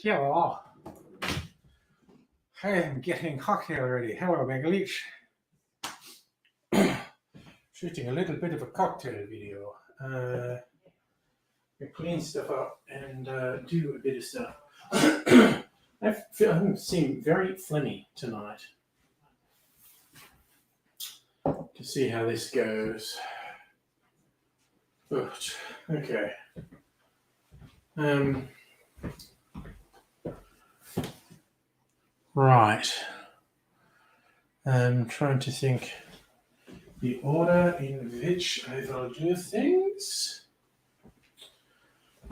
Hello. I am getting cocktail ready. Hello, Megalich. Shooting a little bit of a cocktail video. Clean stuff up and do a bit of stuff. I seem very phlegmy tonight. To see how this goes. But, okay. Right. I'm trying to think the order in which I will do things.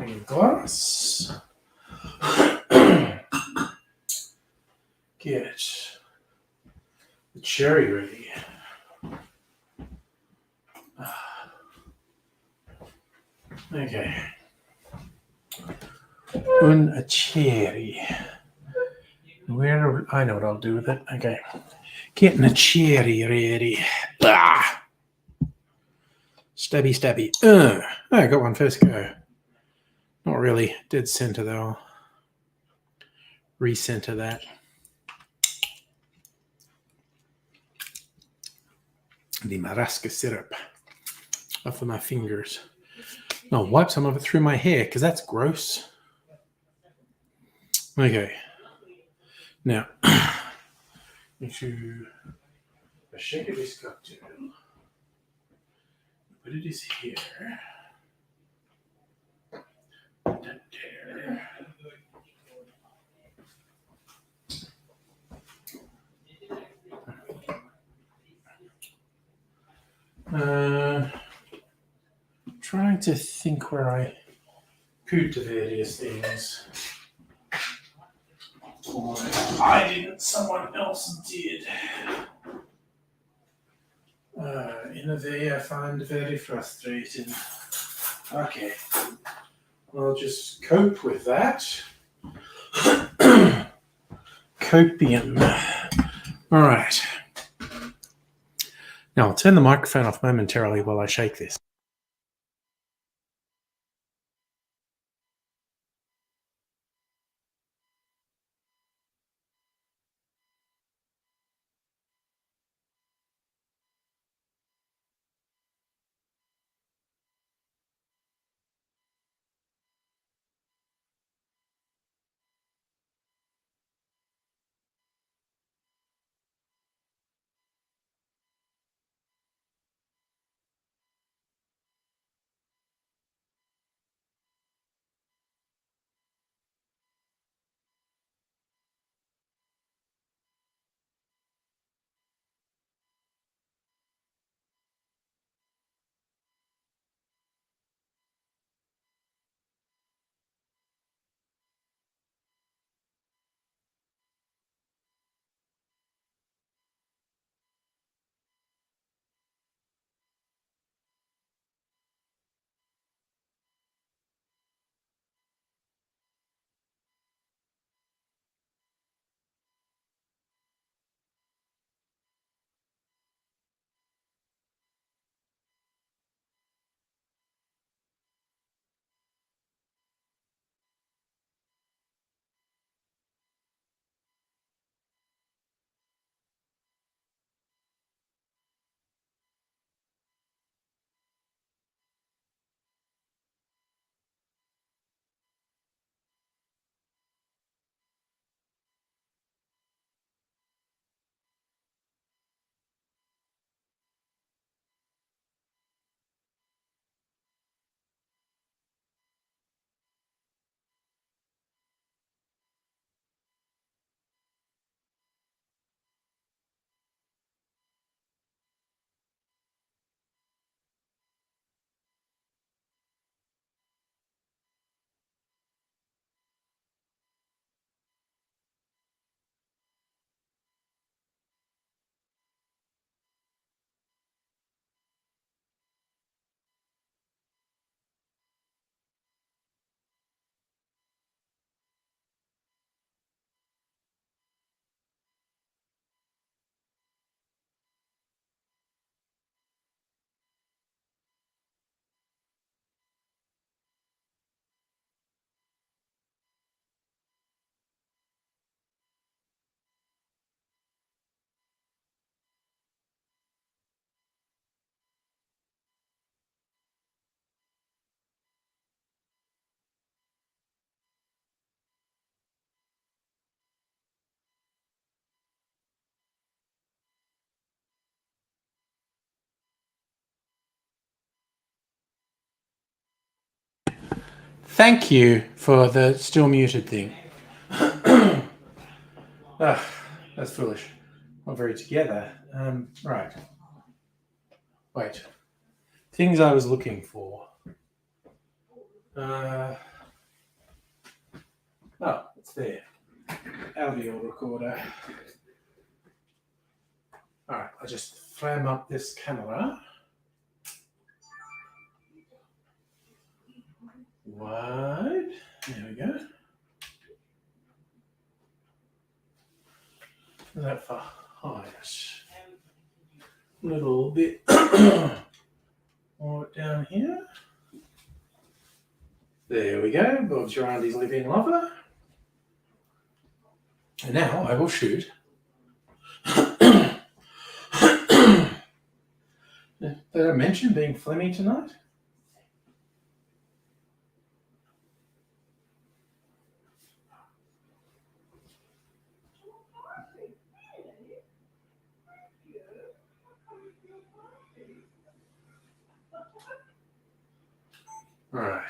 A glass. Get the cherry ready. Okay. A cherry. Where I know what I'll do with it. Okay. Getting a cherry ready. Ah! Stabby, stabby. I got one first go. Not really. Dead center though. Recenter that. The marasca syrup off of my fingers. I'll wipe some of it through my hair because that's gross. Okay. Now, into a shake of this cocktail. Put it is here. Put that there. Trying to think where I put the various things. Or I didn't, someone else did. In a way I find very frustrating. Okay. I'll just cope with that. Copium. All right. Now I'll turn the microphone off momentarily while I shake this. Thank you for the still muted thing. That's foolish. Not very together. Right. Wait. Things I was looking for. It's there. Audio recorder. Alright, I'll just flame up this camera. Wide. There we go. That far high. A little bit more down here. There we go. Bob's your auntie's living lover. And now I will shoot. Did I mention being phlegmy tonight? All right.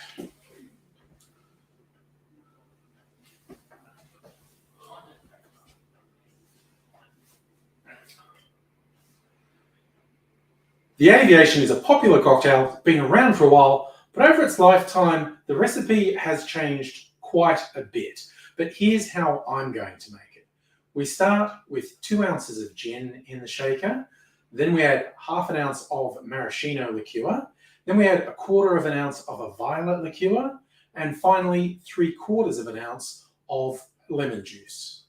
The Aviation is a popular cocktail, been around for a while, but over its lifetime, the recipe has changed quite a bit. But here's how I'm going to make it. We start with 2 ounces of gin in the shaker, then we add half an ounce of maraschino liqueur, then we add 1/4 ounce of a violet liqueur, and finally 3/4 ounce of lemon juice.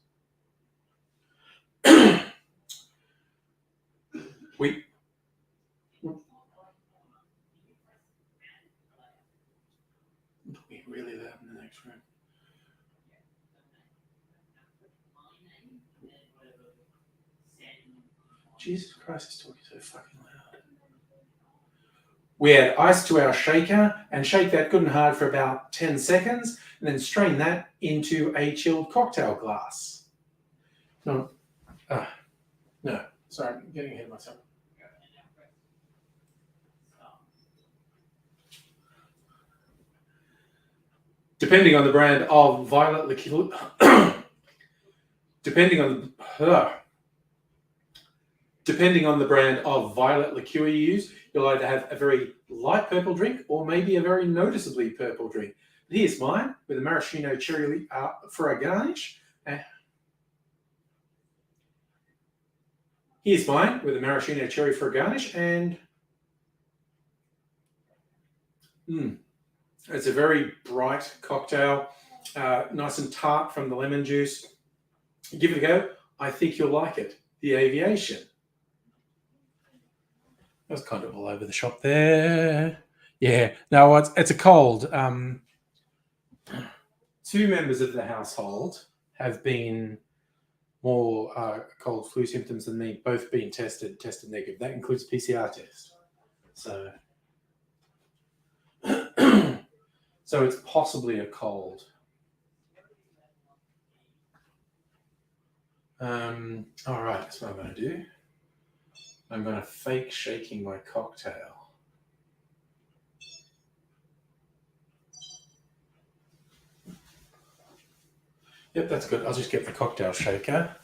Really loud in the next room. Jesus Christ, it's talking so fucking loud. We add ice to our shaker and shake that good and hard for about 10 seconds and then strain that into a chilled cocktail glass. No, sorry, I'm getting ahead of myself. Depending on the brand of violet liqueur, depending on the brand of violet liqueur you use, you'll either have a very light purple drink or maybe a very noticeably purple drink. Here's mine with a maraschino cherry for a garnish. Here's mine with a maraschino cherry for a garnish, and it's a very bright cocktail, nice and tart from the lemon juice. Give it a go. I think you'll like it. The Aviation. That was kind of all over the shop there. Yeah, no, it's a cold. 2 members of the household have been more cold flu symptoms than me, both being tested negative. That includes PCR test. So it's possibly a cold. All right, that's what I'm going to do. I'm going to fake shaking my cocktail. Yep, that's good. I'll just get the cocktail shaker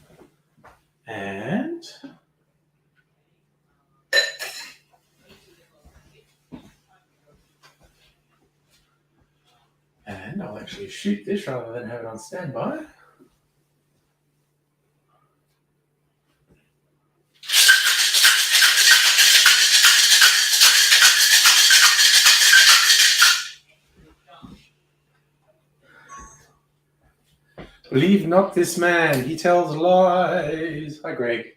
and I'll actually shoot this rather than have it on standby. Believe not this man, he tells lies. Hi, Greg.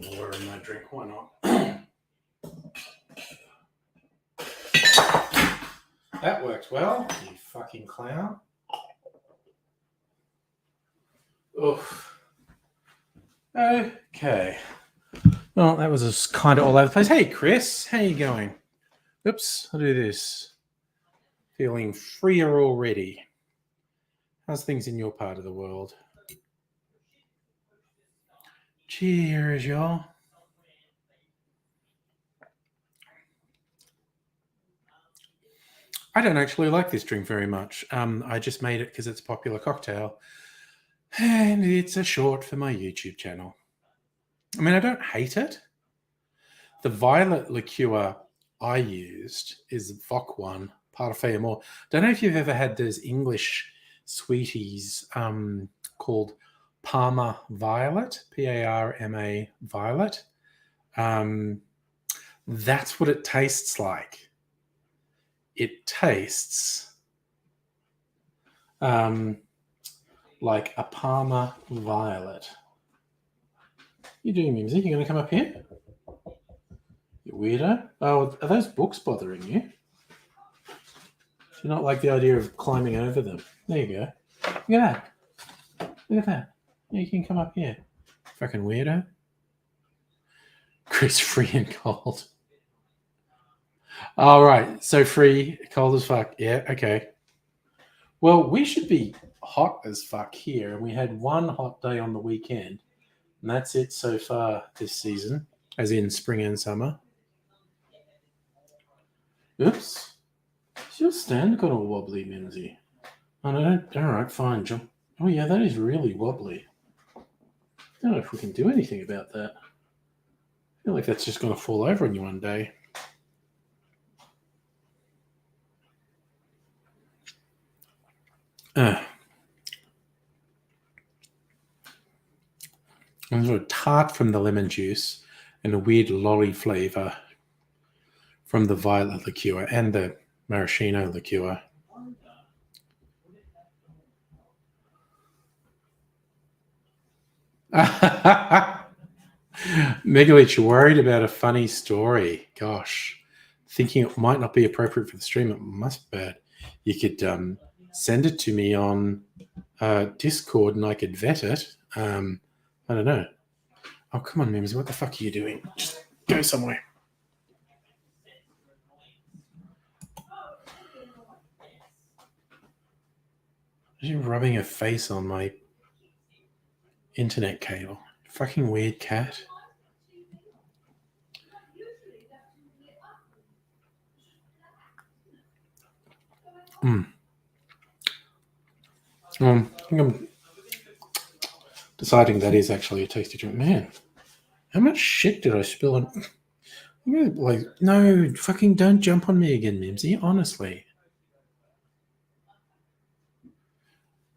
Water in my drink, why not? That worked well, you fucking clown. Oof. Okay. Well, that was kind of all over the place. Hey, Chris, how you going? Oops, I'll do this. Feeling freer already. How's things in your part of the world? Cheers, y'all. I don't actually like this drink very much. I just made it because it's a popular cocktail. And it's a short for my YouTube channel. I mean, I don't hate it. The violet liqueur I used is Voc one, Parfait Amour. Don't know if you've ever had those English sweeties called Parma Violet, Parma Violet. That's what it tastes like. It tastes like a Parma Violet. You doing, Mimsy? You going to come up here? You weirdo. Oh, are those books bothering you? Do you not like the idea of climbing over them? There you go. Look at that. Look at that. Yeah, you can come up here. Fucking weirdo. Chris, free and cold. All right. So free, cold as fuck. Yeah, okay. Well, we should be hot as fuck here. And we had one hot day on the weekend. And that's it so far this season, as in spring and summer. Oops. Is your stand got all wobbly, Mimsy? Oh, no, all right, fine, John. Oh, yeah, that is really wobbly. I don't know if we can do anything about that. I feel like that's just going to fall over on you one day. And sort of tart from the lemon juice and a weird lolly flavour from the violet liqueur and the maraschino liqueur. Megalich, you're worried about a funny story. Gosh, thinking it might not be appropriate for the stream. It must be bad. You could send it to me on Discord and I could vet it. I don't know. Oh, come on, Mims. What the fuck are you doing? Just go somewhere. Are you rubbing your face on my internet cable? Fucking weird cat. I think I'm deciding that is actually a tasty drink. Man, how much shit did I spill on? Like, no, fucking don't jump on me again, Mimsy. Honestly.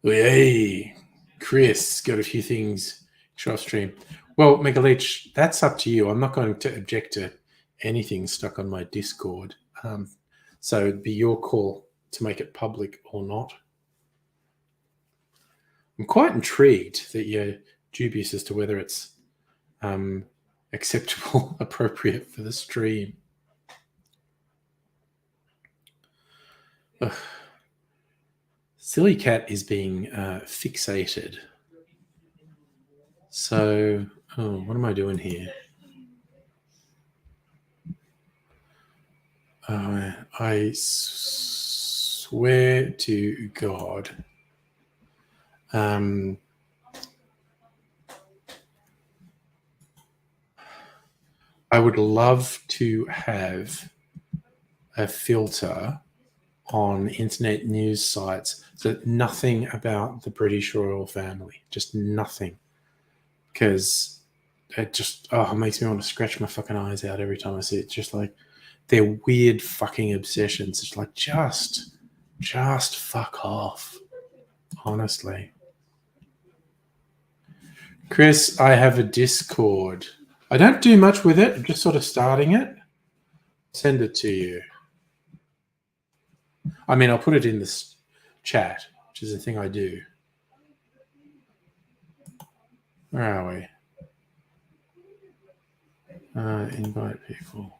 Hey, Chris, got a few things show off stream. Well, Megaleech, that's up to you. I'm not going to object to anything stuck on my Discord. So it'd be your call to make it public or not. I'm quite intrigued that you're dubious as to whether it's acceptable, appropriate for the stream. Ugh. Silly cat is being fixated. So, what am I doing here? I swear to God. I would love to have a filter on internet news sites that nothing about the British royal family, just nothing, because it just makes me want to scratch my fucking eyes out every time I see it. Just like their weird fucking obsessions. It's like just fuck off, honestly. Chris, I have a Discord. I don't do much with it. I'm just sort of starting it. Send it to you. I mean, I'll put it in this chat, which is a thing I do. Where are we? Invite people.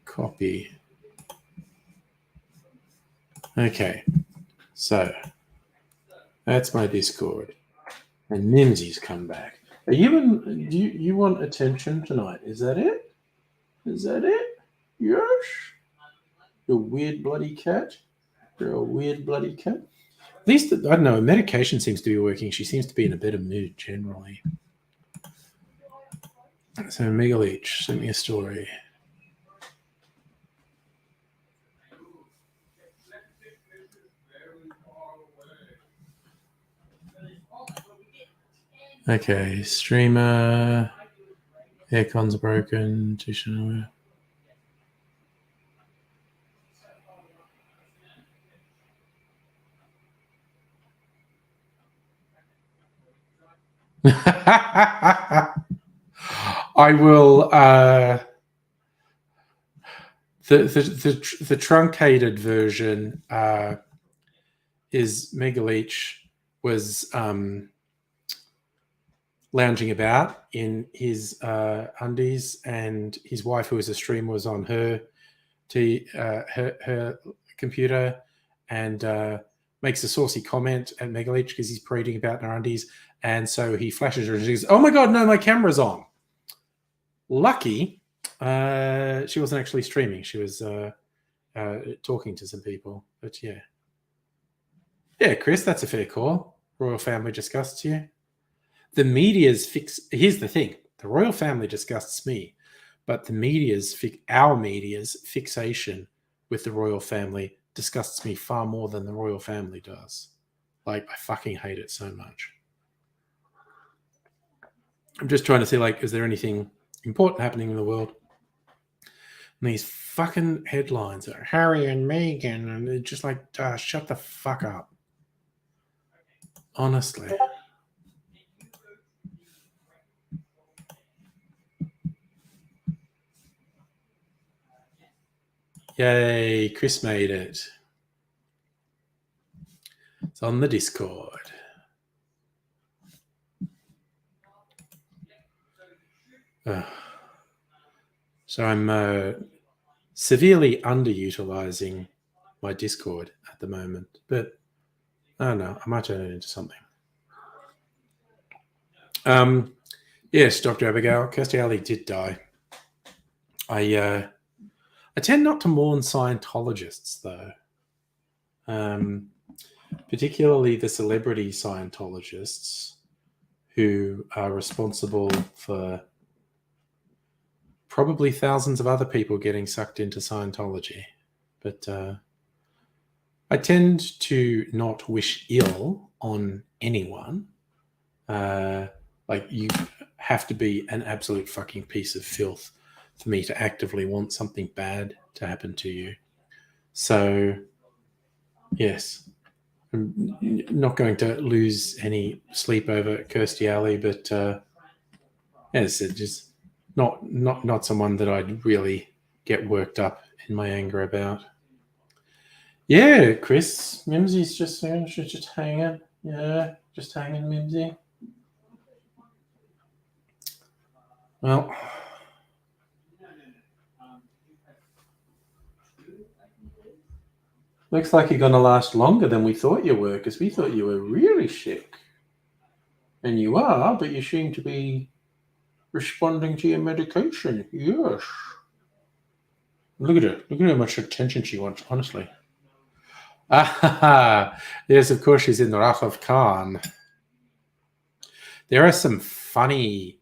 Copy. Okay. So that's my Discord. And Mimsy's come back. Are you want attention tonight? Is that it? Is that it? Yes. You weird bloody cat. You're a weird bloody cat. At least, I don't know, medication seems to be working. She seems to be in a better mood generally. So, Mega Leech sent me a story. Okay, streamer. Aircon's broken. Tuition. I will. The truncated version is Mega Leech was lounging about in his undies, and his wife, who was a streamer, was on her computer, and makes a saucy comment at Mega Leech because he's parading about in her undies, and so he flashes her and she goes, "Oh my god, no, my camera's on." Lucky, she wasn't actually streaming; she was talking to some people. But yeah, Chris, that's a fair call. Royal family disgusts you. The media's Here's the thing: the royal family disgusts me, but our media's fixation with the royal family disgusts me far more than the royal family does. Like, I fucking hate it so much. I'm just trying to see, like, is there anything important happening in the world? And these fucking headlines are Harry and Meghan, and they're just like, shut the fuck up. Honestly. Yay, Chris made it. It's on the Discord. So I'm severely underutilizing my Discord at the moment, but I don't know. I might turn it into something. Yes, Dr. Abigail, Kirstie Alley did die. I tend not to mourn Scientologists, though. Particularly the celebrity Scientologists who are responsible for probably thousands of other people getting sucked into Scientology. But I tend to not wish ill on anyone. Like, you have to be an absolute fucking piece of filth for me to actively want something bad to happen to you. So, yes, I'm not going to lose any sleep over Kirstie Alley, but as I said, just not someone that I'd really get worked up in my anger about. Yeah, Chris, Mimsy's just hanging. Yeah, just hanging, Mimsy. Well, looks like you're going to last longer than we thought you were, because we thought you were really sick. And you are, but you seem to be responding to your medication. Yes. Look at her. Look at how much attention she wants, honestly. Yes, of course she's in the Wrath of Khan. There are some funny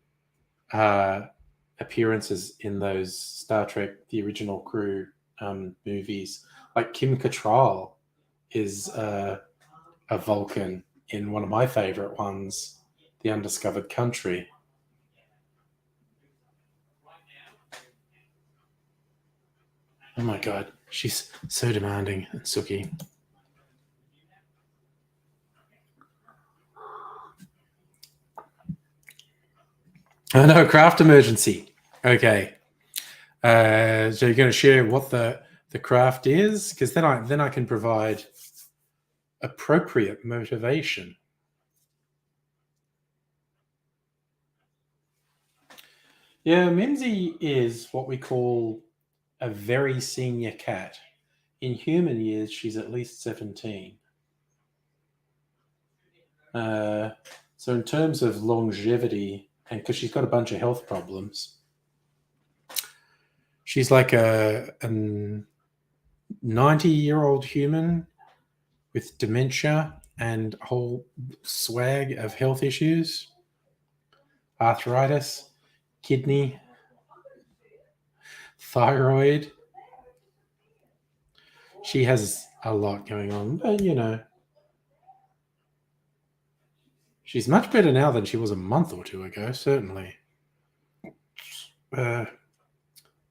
appearances in those Star Trek, the original crew movies. Like Kim Cattrall is a Vulcan in one of my favorite ones, The Undiscovered Country. Oh my god, she's so demanding and Suki. Oh no, craft emergency. Okay. So you're going to share what the craft is? Because then I can provide appropriate motivation. Yeah, Mimsy is what we call a very senior cat. In human years, she's at least 17. So in terms of longevity, and because she's got a bunch of health problems, She's like a 90-year-old human with dementia and a whole swag of health issues, arthritis, kidney, thyroid. She has a lot going on, but she's much better now than she was a month or two ago, certainly.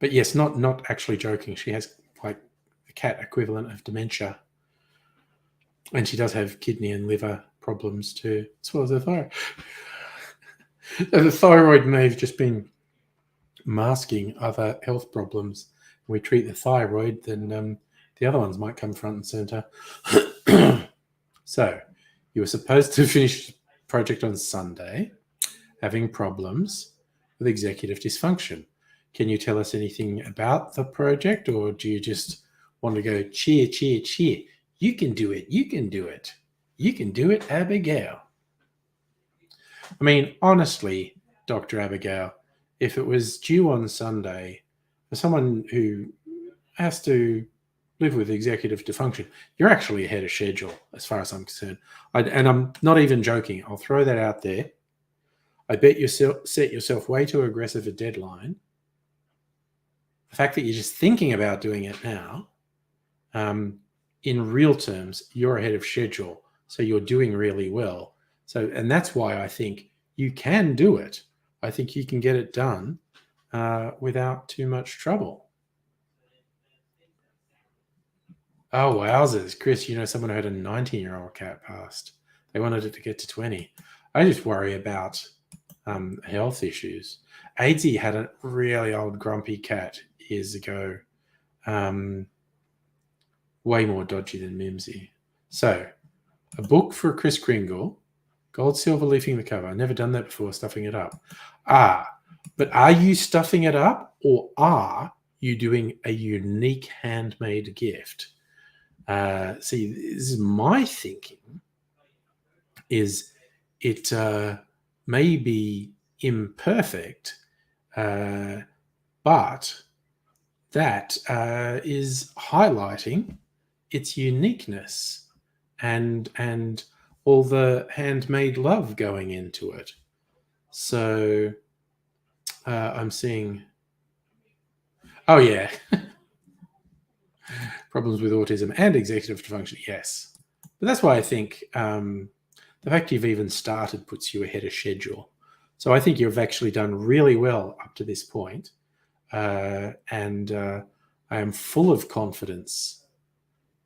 But yes, not actually joking. She has like the cat equivalent of dementia. And she does have kidney and liver problems too, as well as the thyroid. The thyroid may have just been masking other health problems. When we treat the thyroid, then the other ones might come front and center. So, you were supposed to finish the project on Sunday, having problems with executive dysfunction. Can you tell us anything about the project, or do you just want to go cheer, cheer, cheer? You can do it. You can do it. You can do it, Abigail. I mean, honestly, Dr. Abigail, if it was due on Sunday, for someone who has to live with executive dysfunction, you're actually ahead of schedule as far as I'm concerned. And I'm not even joking. I'll throw that out there. I bet you set yourself way too aggressive a deadline. The fact that you're just thinking about doing it now, in real terms, you're ahead of schedule. So you're doing really well. And that's why I think you can do it. I think you can get it done without too much trouble. Oh, wowzers. Chris, someone who had a 19-year-old cat passed. They wanted it to get to 20. I just worry about health issues. Aidsy had a really old grumpy cat years ago. Way more dodgy than Mimsy. So, a book for Chris Kringle, gold, silver leafing the cover. I've never done that before, stuffing it up. But are you stuffing it up, or are you doing a unique handmade gift? See, this is my thinking, is it may be imperfect, but that is highlighting its uniqueness and all the handmade love going into it. So I'm seeing, oh yeah, problems with autism and executive dysfunction, yes. But that's why I think the fact you've even started puts you ahead of schedule. So I think you've actually done really well up to this point. And I am full of confidence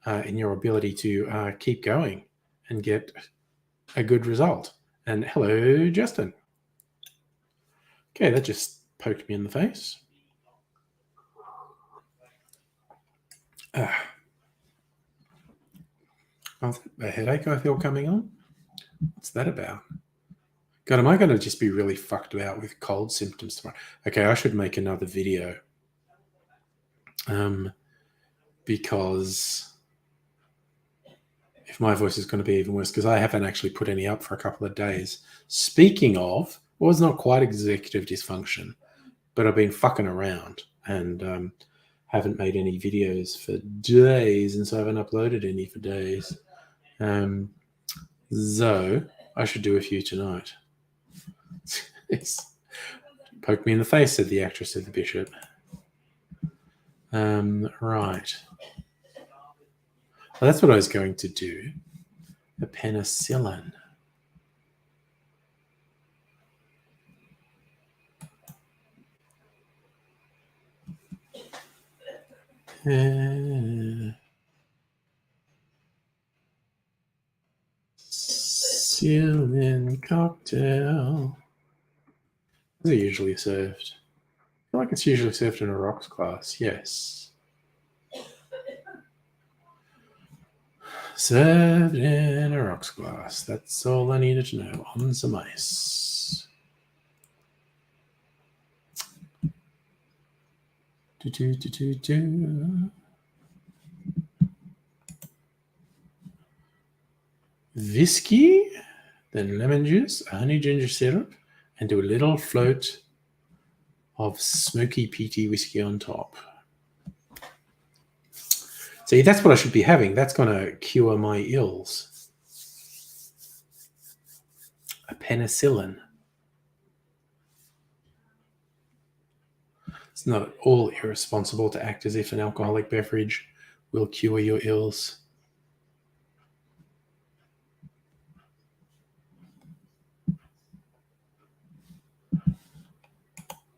in your ability to keep going and get a good result. And hello, Justin. Okay, that just poked me in the face. A headache I feel coming on? What's that about? God, am I going to just be really fucked about with cold symptoms tomorrow? Okay, I should make another video. Because if my voice is going to be even worse, because I haven't actually put any up for a couple of days. Speaking of, well, it's not quite executive dysfunction, but I've been fucking around and haven't made any videos for days, and so I haven't uploaded any for days. So I should do a few tonight. Poke me in the face, said the actress of the Bishop. Right. Well, that's what I was going to do. The penicillin. Penicillin cocktail. Is it usually served? I feel like it's usually served in a rocks glass. Yes. Served in a rocks glass. That's all I needed to know. On some ice. Whiskey, then lemon juice, honey ginger syrup, and do a little float of smoky peaty whiskey on top. See, that's what I should be having. That's going to cure my ills. A penicillin. It's not at all irresponsible to act as if an alcoholic beverage will cure your ills.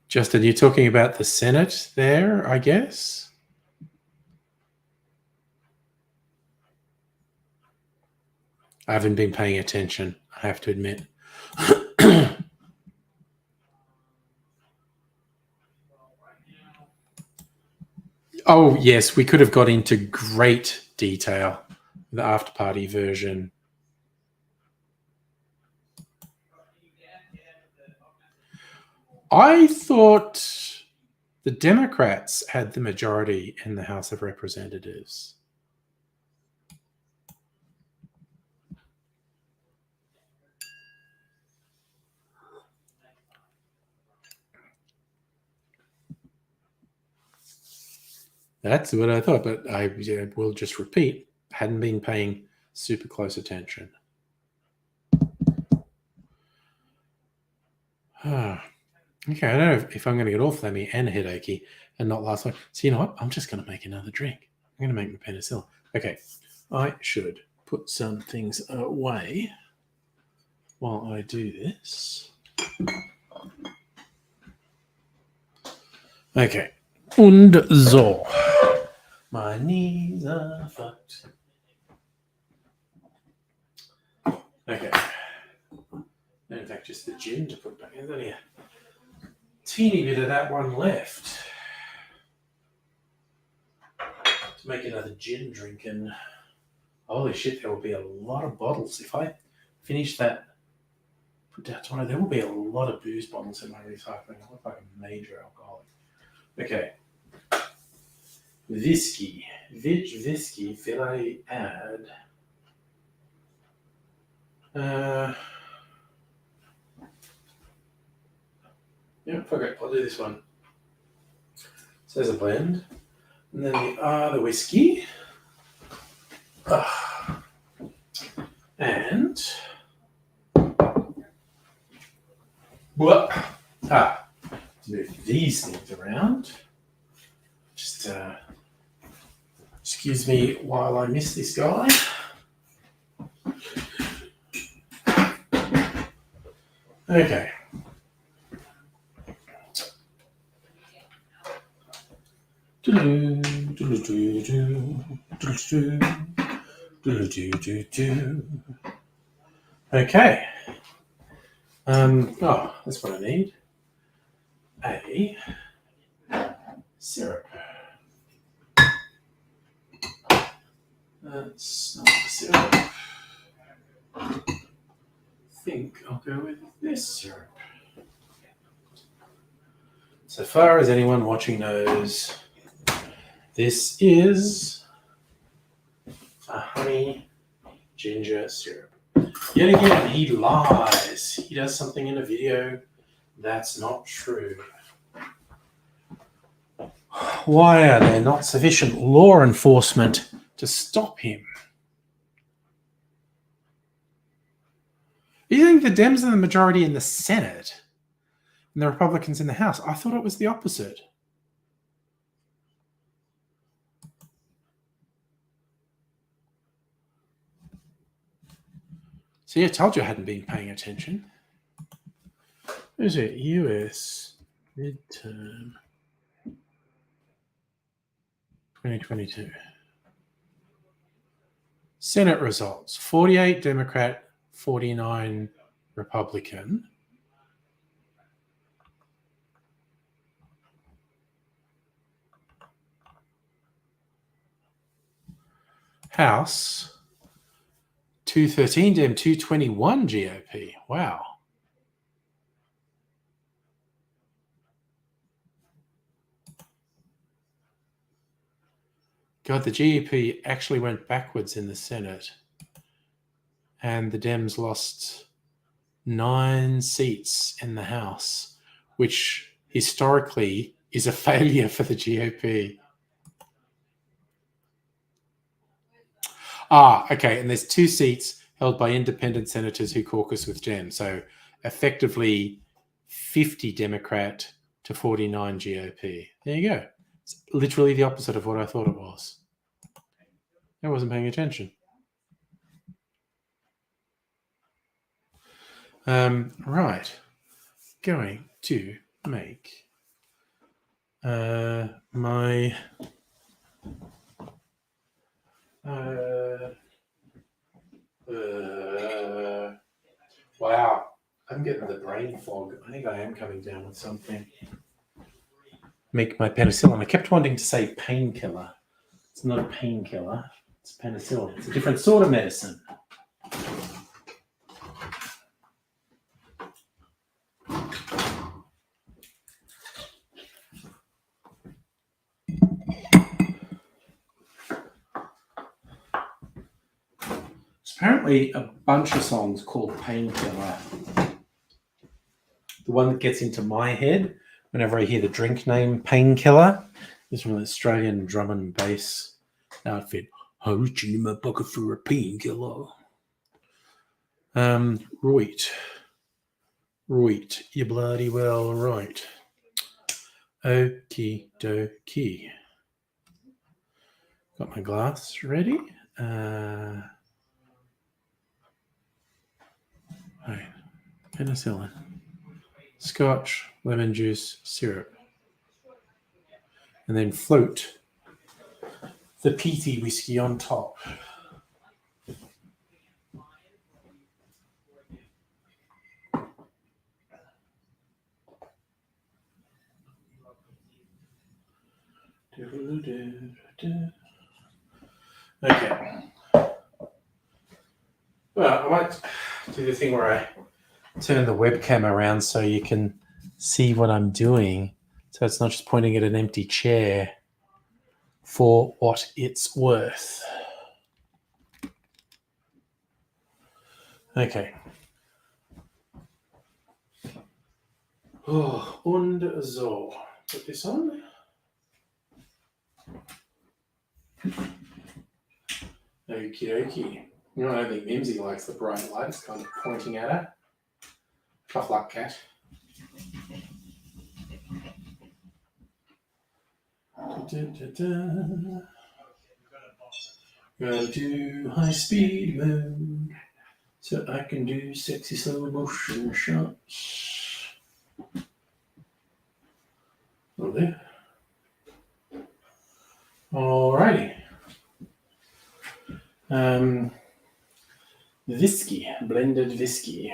Justin, you're talking about the Senate there, I guess? I haven't been paying attention, I have to admit. Oh, yes, we could have got into great detail, the after party version. I thought the Democrats had the majority in the House of Representatives. That's what I thought, but I will just repeat, hadn't been paying super close attention. Okay, I don't know if I'm going to get all phlegmy and headachy and not last long. So you know what? I'm just going to make another drink. I'm going to make my penicillin. Okay, I should put some things away while I do this. Okay. Und so. My knees are fucked. Okay. In fact, just the gin to put back in. There's only a teeny bit of that one left to make another gin drink. And holy shit, there will be a lot of bottles. If I finish that, put that tomorrow, there will be a lot of booze bottles in my recycling. I look like a major alcoholic. Okay. Whiskey. Which whiskey will I add? Yeah, fuck it. I'll do this one. So there's a blend. And then the other whiskey. And what? Move these things around. Just excuse me while I miss this guy. Okay. Okay. Oh, that's what I need. A syrup. That's not the syrup. I think I'll go with this syrup. So far as anyone watching knows, this is a honey ginger syrup. Yet again, he lies. He does something in a video that's not true. Why are there not sufficient law enforcement to stop him? You think the Dems are the majority in the Senate and the Republicans in the House? I thought it was the opposite. See, I told you I hadn't been paying attention. Is it US midterm 2022? Senate results: 48 Democrat, 49 Republican. House 213 Dem, 221 GOP. Wow. God, the GOP actually went backwards in the Senate, and the Dems lost 9 seats in the House, which historically is a failure for the GOP. Okay. And there's 2 seats held by independent senators who caucus with Jen. So effectively 50 Democrat to 49 GOP. There you go. It's literally the opposite of what I thought it was. I wasn't paying attention. Right. Going to make my wow, I'm getting the brain fog. I think I am coming down with something. Make my penicillin. I kept wanting to say painkiller. It's not a painkiller. It's penicillin. It's a different sort of medicine. Apparently a bunch of songs called Painkiller. The one that gets into my head whenever I hear the drink name Painkiller is from an Australian drum and bass outfit. I'm reaching in my pocket for a painkiller. Right, you bloody well right. Okie dokie. Got my glass ready. Right. Penicillin, scotch, lemon juice, syrup, and then float the peaty whiskey on top. Okay. Well, I might do the thing where I turn the webcam around so you can see what I'm doing. So it's not just pointing at an empty chair for what it's worth. Okay. Oh, und so. Put this on. Okie dokie. You know, I don't think Mimsy likes the bright light. It's kind of pointing at her. Tough luck, cat. Gonna do high speed mode so I can do sexy slow motion shots. Oh, there. Alrighty. Whiskey, blended whiskey.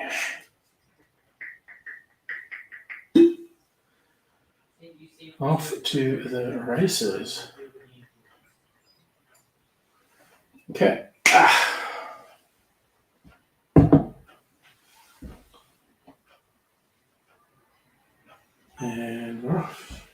Off to the races. Okay. And we're off.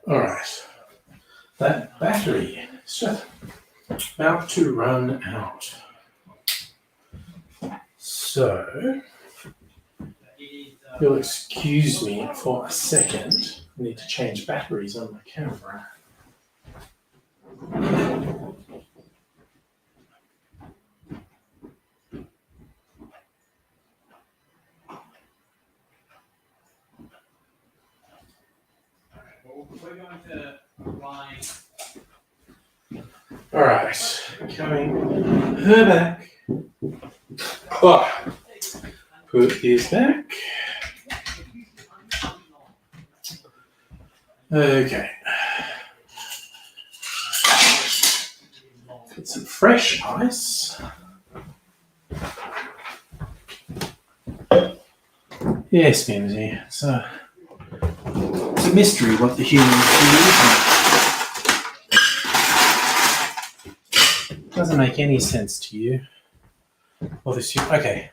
All right, that battery is about to run out. So, you'll excuse me for a second. I need to change batteries on my camera. We're going to line. All right, coming her back. Oh, put this back. Okay. Put some fresh ice. Yes, Mimsy. So a mystery what the humans do. Doesn't make any sense to you. Well, okay.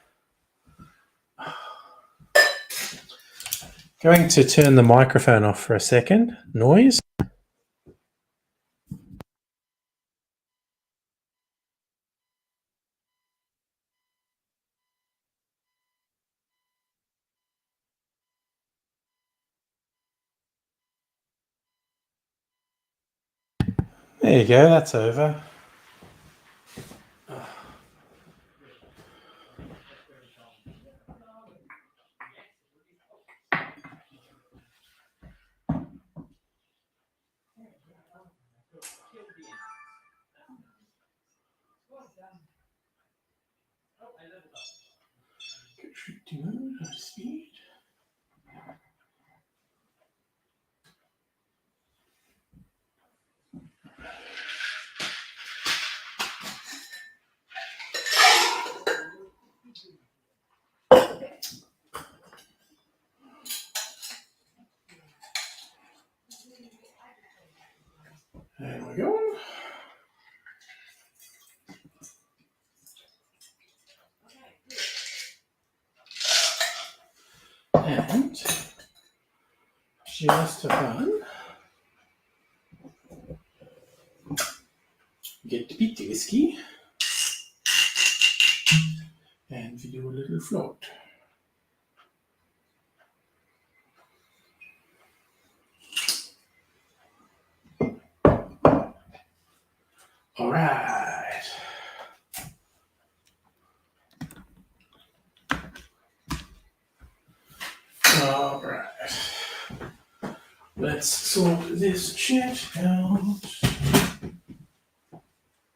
Going to turn the microphone off for a second. Noise. There you go, that's over. Speed. There we go. And just about get the peated whiskey and we do a little float. All right. All right. Let's sort this shit out.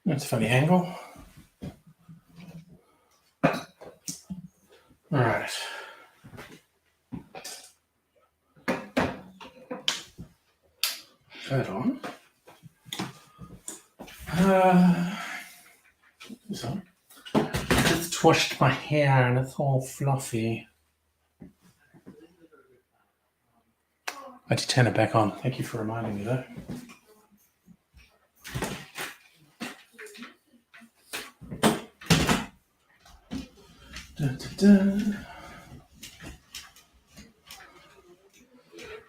That's a funny angle. All right. That on. This on. Just washed my hair and it's all fluffy. I did turn it back on. Thank you for reminding me though. Dun, dun, dun.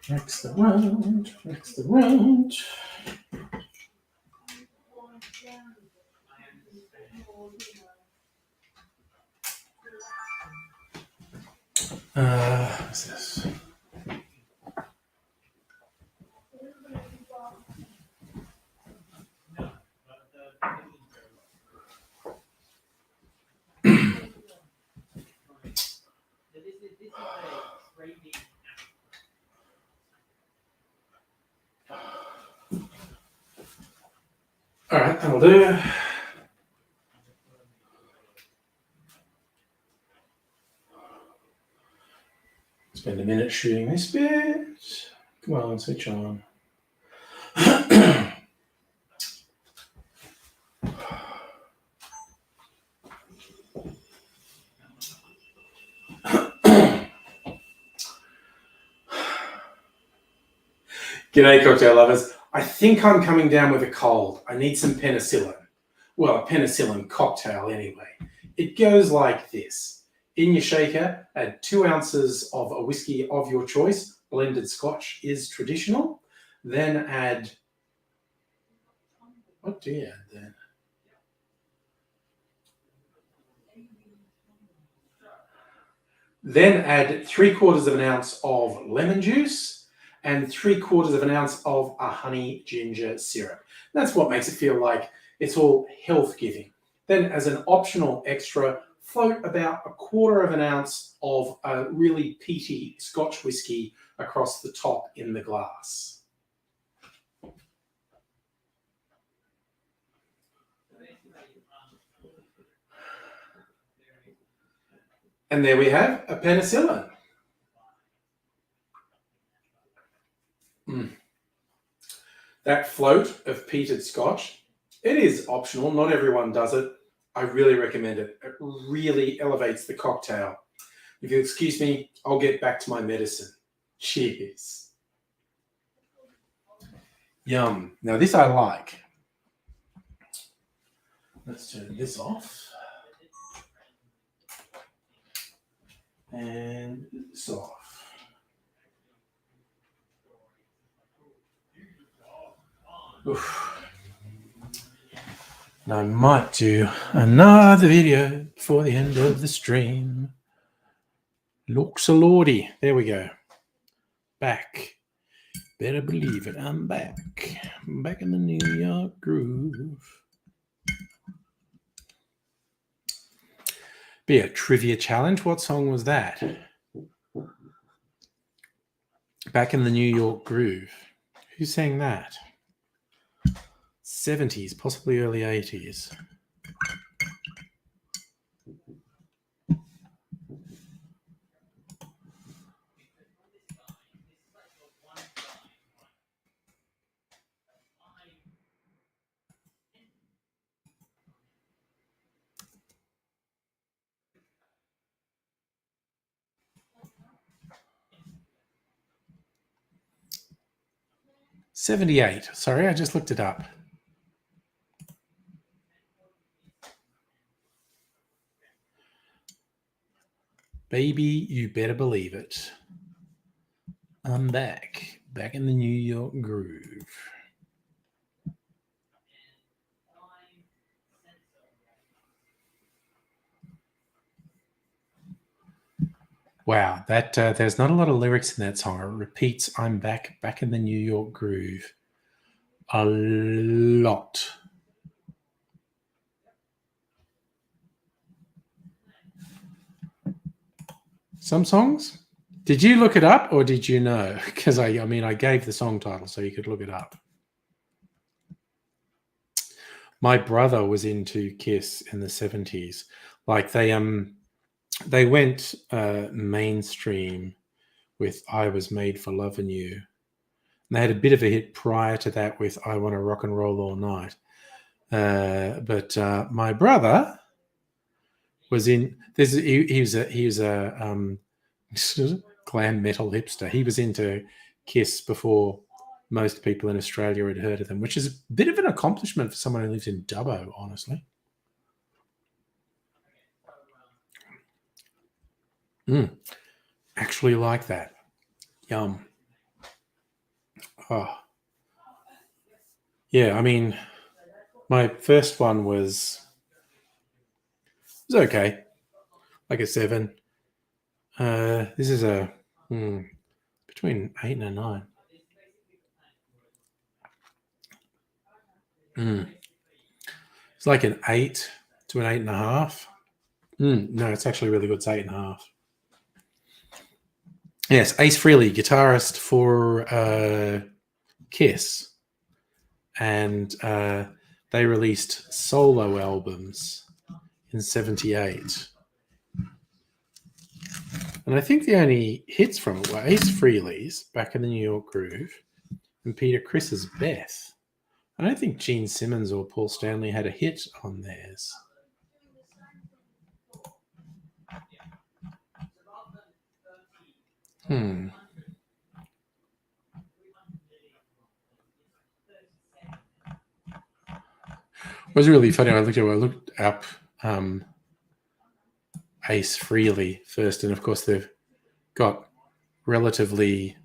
Next the round, next the round. What's this? All right, that'll do. Spend a minute shooting this bit. Come on, switch on. G'day, cocktail lovers. I think I'm coming down with a cold. I need some penicillin. Well, a penicillin cocktail anyway. It goes like this. In your shaker, add 2 ounces of a whiskey of your choice. Blended Scotch is traditional. Then add... What do you add then? Then add 3/4 of an ounce of lemon juice and 3/4 of an ounce of a honey ginger syrup. That's what makes it feel like it's all health giving. Then as an optional extra, float about 1/4 of an ounce of a really peaty Scotch whiskey across the top in the glass. And there we have a penicillin. That float of peated Scotch, it is optional. Not everyone does it. I really recommend it. It really elevates the cocktail. If you'll excuse me, I'll get back to my medicine. Cheers. Yum. Now this I like. Let's turn this off. And this off. Oof. And I might do another video before the end of the stream. Looks a lordy. There we go. Back. Better believe it. I'm back. I'm back in the New York groove. Be a trivia challenge. What song was that? Back in the New York groove. Who sang that? 70s, possibly early 80s. '78. Sorry, I just looked it up. Baby, you better believe it. I'm back. Back in the New York groove. Wow, that there's not a lot of lyrics in that song. It repeats "I'm back, back in the New York groove" a lot. Some songs. Did you look it up or did you know? Because I gave the song title so you could look it up. My brother was into Kiss in the 70s. Like they went mainstream with "I Was Made for Loving You." And they had a bit of a hit prior to that with "I Want to Rock and Roll All Night." But my brother was in this. He was a glam metal hipster. He was into Kiss before most people in Australia had heard of them, which is a bit of an accomplishment for someone who lives in Dubbo, honestly. Actually like that. Yum. Oh. Yeah, I mean, my first one was okay. Like a 7. This is a between 8 and a 9. It's like an 8 to an 8.5. No, it's actually really good. It's 8.5. Yes, Ace Frehley, guitarist for Kiss, and they released solo albums in '78. And I think the only hits from it were Ace Frehley's "Back in the New York Groove" and Peter Criss's "Beth." I don't think Gene Simmons or Paul Stanley had a hit on theirs. It was really funny. I looked up Ace Frehley first, and of course they've got relatively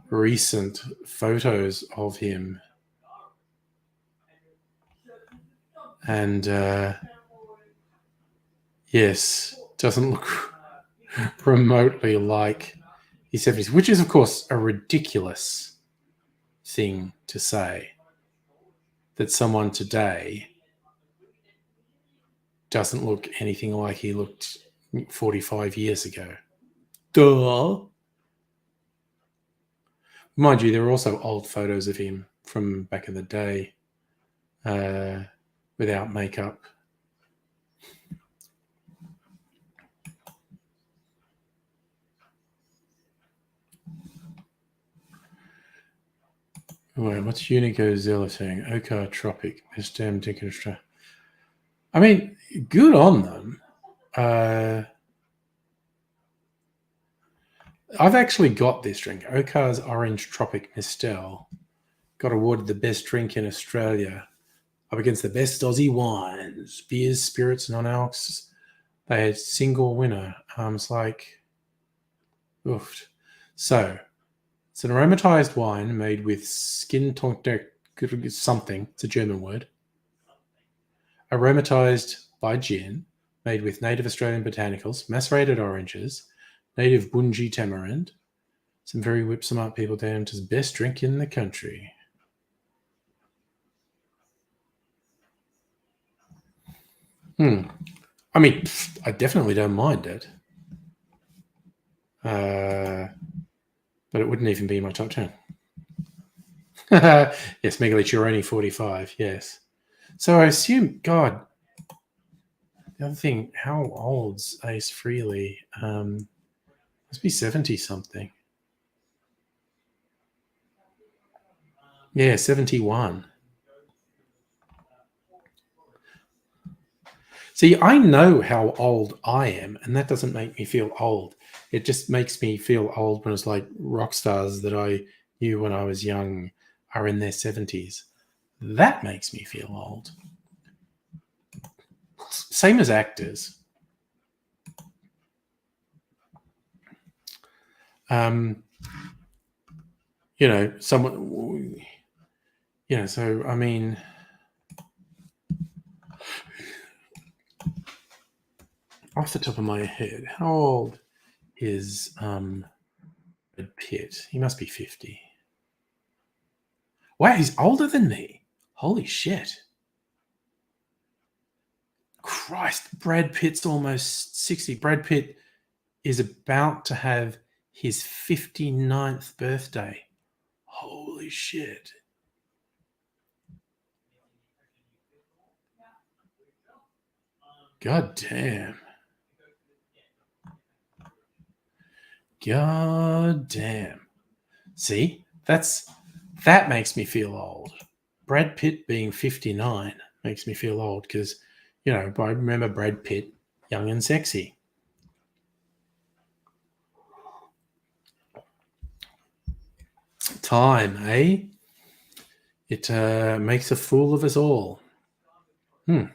recent photos of him, and yes, doesn't look remotely like his 70s, which is of course a ridiculous thing to say, that someone today doesn't look anything like he looked 45 years ago. Duh. Mind you, there are also old photos of him from back in the day without makeup. Wait, what's Unico Zilla saying? Oka Tropic, Estem Dinkerstra. I mean, good on them. I've actually got this drink, Oka's Orange Tropic Mistel. got awarded the best drink in Australia up against the best Aussie wines, beers, spirits, non-alcs. They had single winner. It's like, oof. So it's an aromatized wine made with skin something. It's a German word. Aromatized by gin, made with native Australian botanicals, macerated oranges, native Bunji tamarind. Some very whip smart people down to the best drink in the country. I mean, I definitely don't mind it. But it wouldn't even be in my top 10. Yes, Megalich, you're only 45. Yes. So I assume, God, the other thing, how old's Ace Frehley? Must be 70 something. Yeah, 71. See, I know how old I am, and that doesn't make me feel old. It just makes me feel old when it's like rock stars that I knew when I was young are in their 70s. That makes me feel old. Same as actors. So I mean, off the top of my head, how old is Brad Pitt? He must be 50. Wow, he's older than me. Holy shit. Christ, Brad Pitt's almost 60. Brad Pitt is about to have his 59th birthday. Holy shit. God damn. God damn. See, that makes me feel old. Brad Pitt being 59 makes me feel old because, I remember Brad Pitt young and sexy. Time, eh? It makes a fool of us all. Man,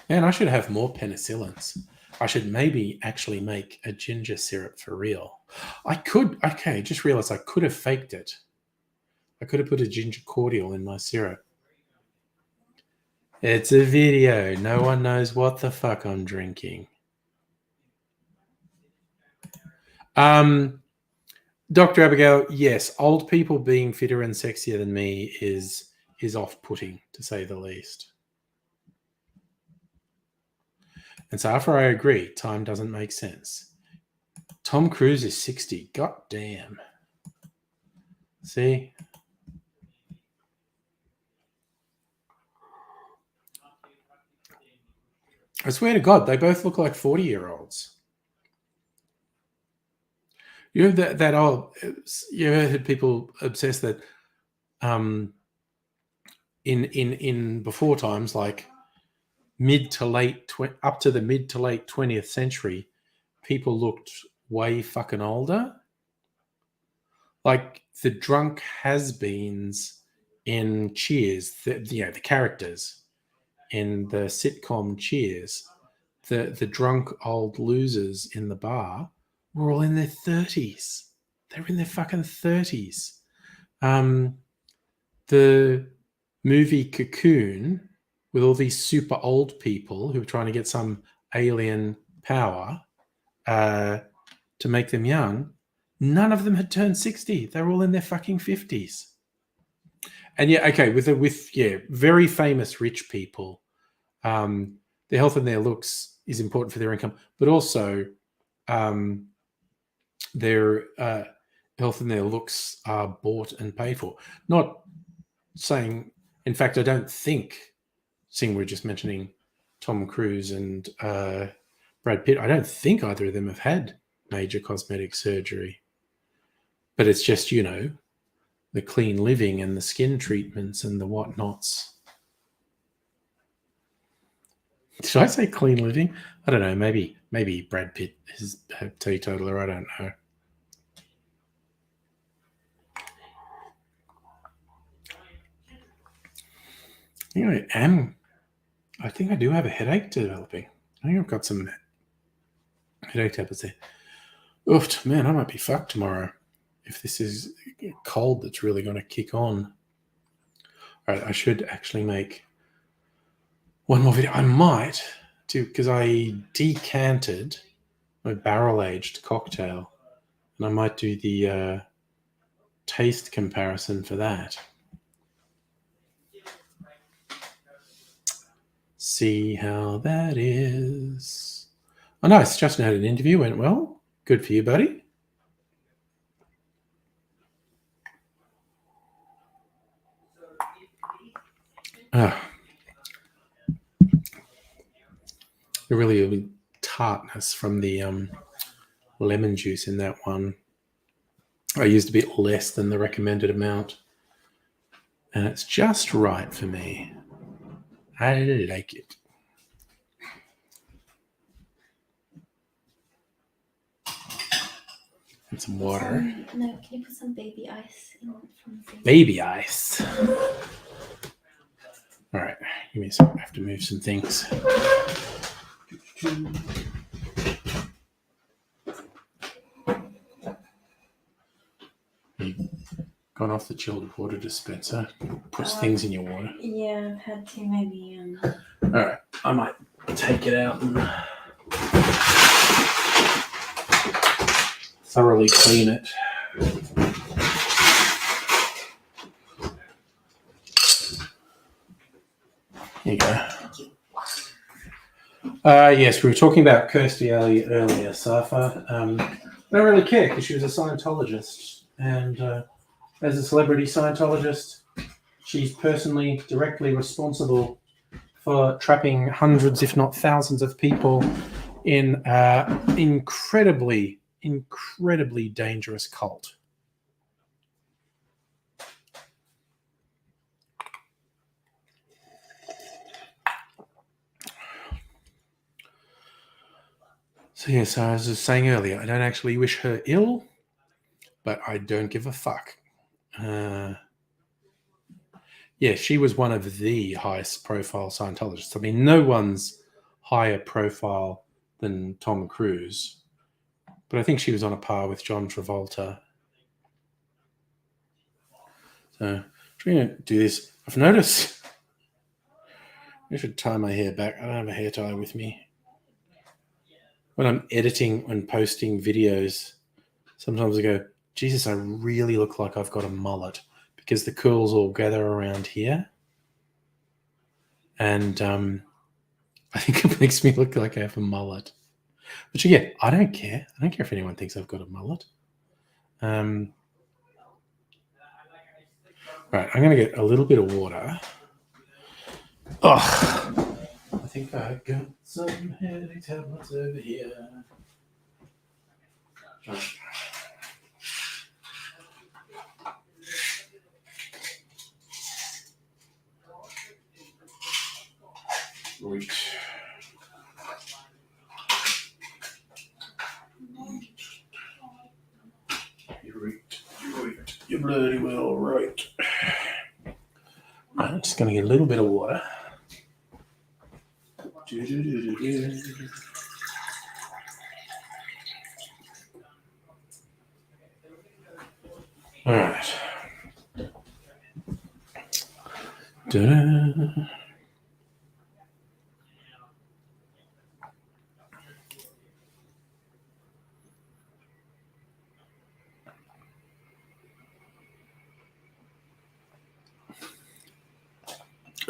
I should have more penicillins. I should maybe actually make a ginger syrup for real. I could. Okay, just realized I could have faked it. I could have put a ginger cordial in my syrup. It's a video. No one knows what the fuck I'm drinking. Dr. Abigail, yes, old people being fitter and sexier than me is off-putting, to say the least. And so after I agree, time doesn't make sense. Tom Cruise is 60. God damn. See? I swear to God, they both look like 40-year-olds. You know that old. You ever heard people obsessed that in before times, like up to the mid to late 20th century, people looked way fucking older. Like the drunk has-beens in Cheers, the characters in the sitcom Cheers, the drunk old losers in the bar were all in their 30s. They were in their fucking 30s. The movie Cocoon, with all these super old people who are trying to get some alien power to make them young, none of them had turned 60. They were all in their fucking 50s. And yeah, okay, with very famous rich people, their health and their looks is important for their income, but also their health and their looks are bought and paid for. Not saying, in fact, I don't think, seeing we're just mentioning Tom Cruise and Brad Pitt, I don't think either of them have had major cosmetic surgery. But it's just, the clean living and the skin treatments and the whatnots. Did I say clean living? I don't know. Maybe Brad Pitt is a teetotaler. I don't know. I think I do have a headache developing. I think I've got some headache tablets there. Oof, man, I might be fucked tomorrow if this is a cold that's really going to kick on. All right, I should actually make one more video. I might do, because I decanted my barrel-aged cocktail, and I might do the taste comparison for that. See how that is. Oh, nice. Justin had an interview. Went well. Good for you, buddy. Really tartness from the lemon juice in that one. I used a bit less than the recommended amount, and it's just right for me. I like it. And some water. No, can you put some baby ice in from the Baby ice. All right, give me a second. I have to move some things. You've gone off the chilled water dispenser. Puts things in your water. Yeah, I've had to maybe. All right, I might take it out and thoroughly clean it. Here you go. Yes, we were talking about Kirstie Alley earlier, Safa. I don't really care because she was a Scientologist, and as a celebrity Scientologist, she's personally, directly responsible for trapping hundreds, if not thousands, of people in incredibly dangerous cult. So yes, I was just saying earlier, I don't actually wish her ill, but I don't give a fuck. Yeah, she was one of the highest profile Scientologists. I mean, no one's higher profile than Tom Cruise, but I think she was on a par with John Travolta. So I'm trying to do this. I've noticed I should tie my hair back. I don't have a hair tie with me. When I'm editing and posting videos, sometimes I go, Jesus, I really look like I've got a mullet, because the curls all gather around here. And I think it makes me look like I have a mullet. But again, I don't care. I don't care if anyone thinks I've got a mullet. Right, I'm going to get a little bit of water. Oh, I think I got some headache tablets over here. Right. Root. You're bloody well right. I'm just going to get a little bit of water. All right. Da-da.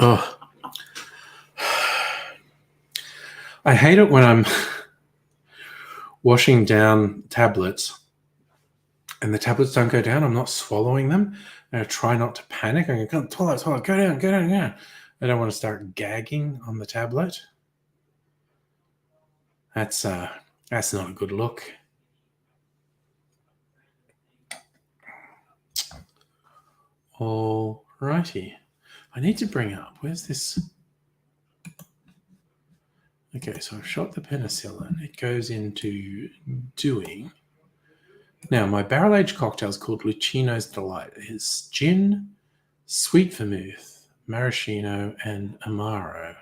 Oh, I hate it when I'm washing down tablets and the tablets don't go down. I'm not swallowing them. And I try not to panic. I go, toilet, go down. I don't want to start gagging on the tablet. That's not a good look. All righty. I need to bring up, where's this? Okay, so I've shot the penicillin. It goes into doing. Now, my barrel-aged cocktail is called Lucino's Delight. It's gin, sweet vermouth, maraschino, and amaro.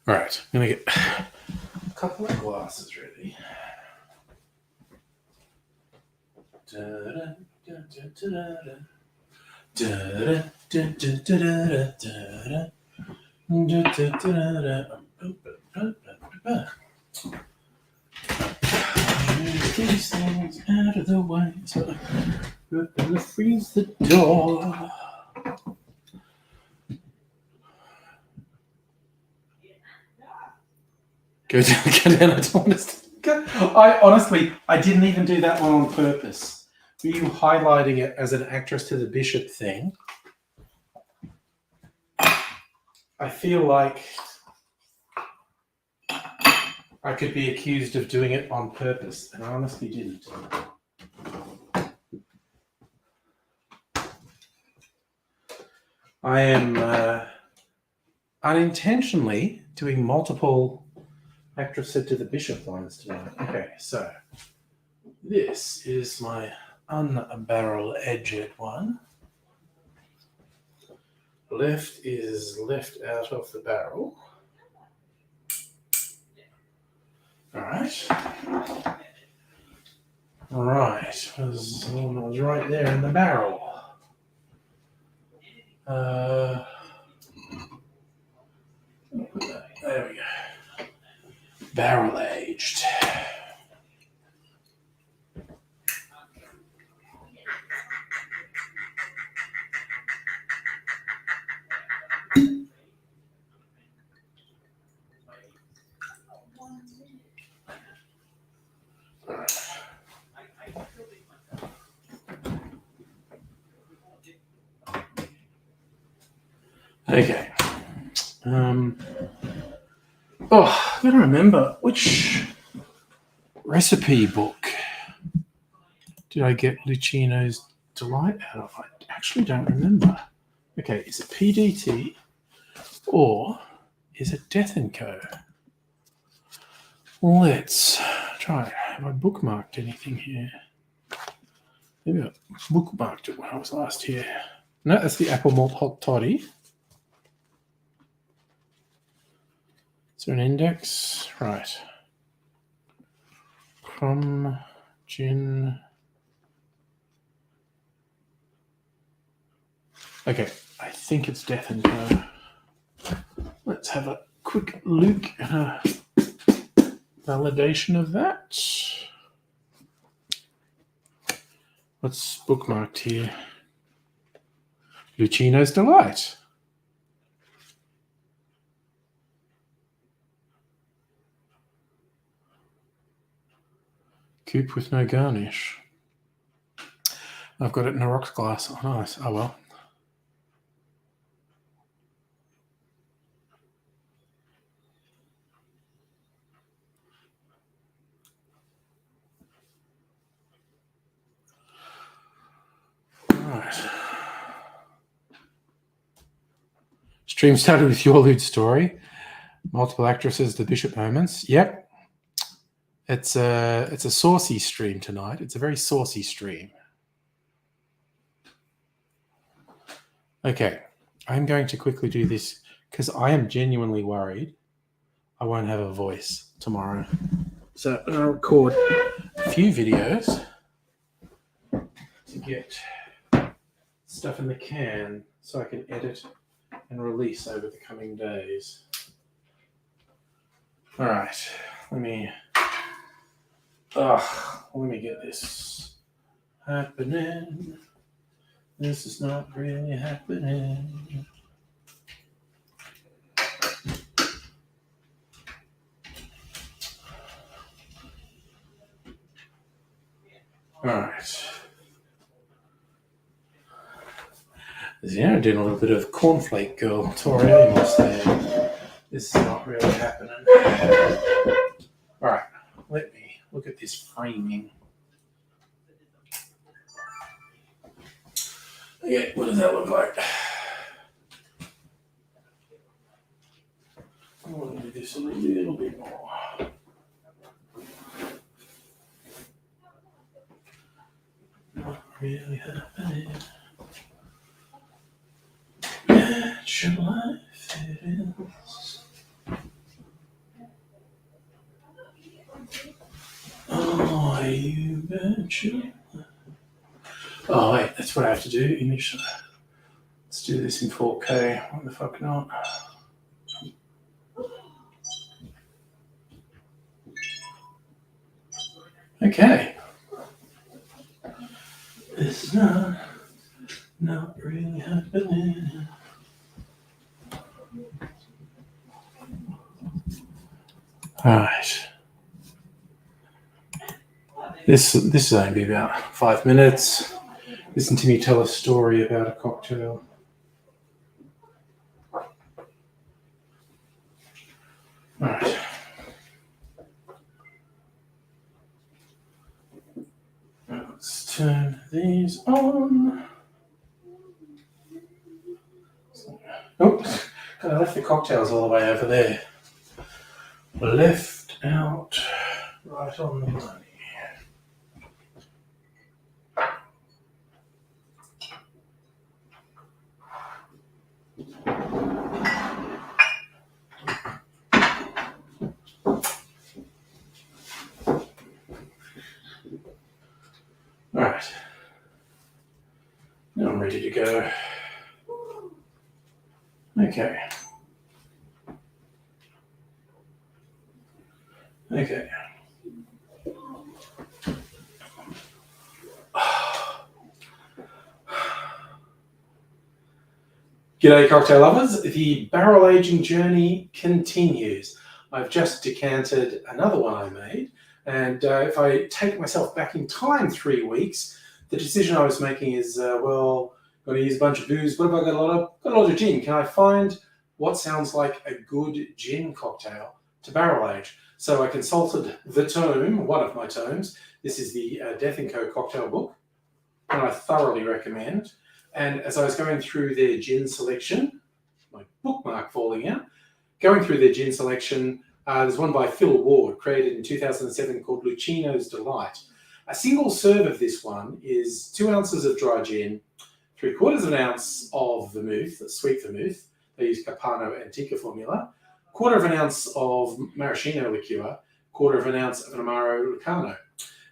All right, I'm going to get a couple of glasses ready. These things out of the way so we're gonna freeze the door. Go down. I don't want to. I didn't even do that one on purpose. Were you highlighting it as an actress to the bishop thing? I feel like I could be accused of doing it on purpose, and I honestly didn't. I am unintentionally doing multiple actress said to the bishop lines tonight. Okay, so this is my unbarrel edged one. Left is left out of the barrel. All right. All right. It was right there in the barrel. There we go. Barrel aged. Okay. I gotta remember which recipe book did I get Lucino's Delight out of? I actually don't remember. Okay, is it PDT or is it Death & Co? Let's try. Have I bookmarked anything here? Maybe I bookmarked it when I was last here. No, that's the apple malt hot toddy. Is there an index? Right. From gin. Okay, I think it's Death & Co. Let's have a quick look and a validation of that. What's bookmarked here? Lucino's Delight. Coupe with no garnish. I've got it in a rocks glass. Oh, nice. Oh, well. Right. Stream started with your lewd story. Multiple actresses, the bishop moments. Yep. It's a saucy stream tonight. It's a very saucy stream. Okay. I'm going to quickly do this because I am genuinely worried I won't have a voice tomorrow. So I'm going to record a few videos to get stuff in the can so I can edit and release over the coming days. All right, let me get this happening. This is not really happening. All right. Yeah, doing a little bit of cornflake girl Tori Amos there. This is not really happening. All right, let me look at this framing. Okay, what does that look like? want to do this a little bit more. Not really happening. Natural life it is. Oh, you betcha. Oh, wait, that's what I have to do. Image. Let's do this in 4K. What the fuck not? Okay. This is not really happening. All right. This is only be about 5 minutes. Listen to me tell a story about a cocktail. All right. Let's turn these on. Oh, I left the cocktails all the way over there. Left out right on the money. All right. Now I'm ready to go. Okay. Okay. G'day cocktail lovers, the barrel aging journey continues. I've just decanted another one I made, and if I take myself back in time 3 weeks, the decision I was making is, well, I'm going to use a bunch of booze. What have I got? Got a lot of gin. Can I find what sounds like a good gin cocktail to barrel age? So I consulted the tome, one of my tomes. This is the Death & Co. cocktail book, and I thoroughly recommend. And as I was going through their gin selection, my bookmark falling out, going through their gin selection, there's one by Phil Ward, created in 2007 called Lucino's Delight. A single serve of this one is 2 ounces of dry gin, 3/4 of an ounce of vermouth, sweet vermouth. They use Capano Antica formula. 1/4 of an ounce of maraschino liqueur, 1/4 of an ounce of an Amaro Lucano.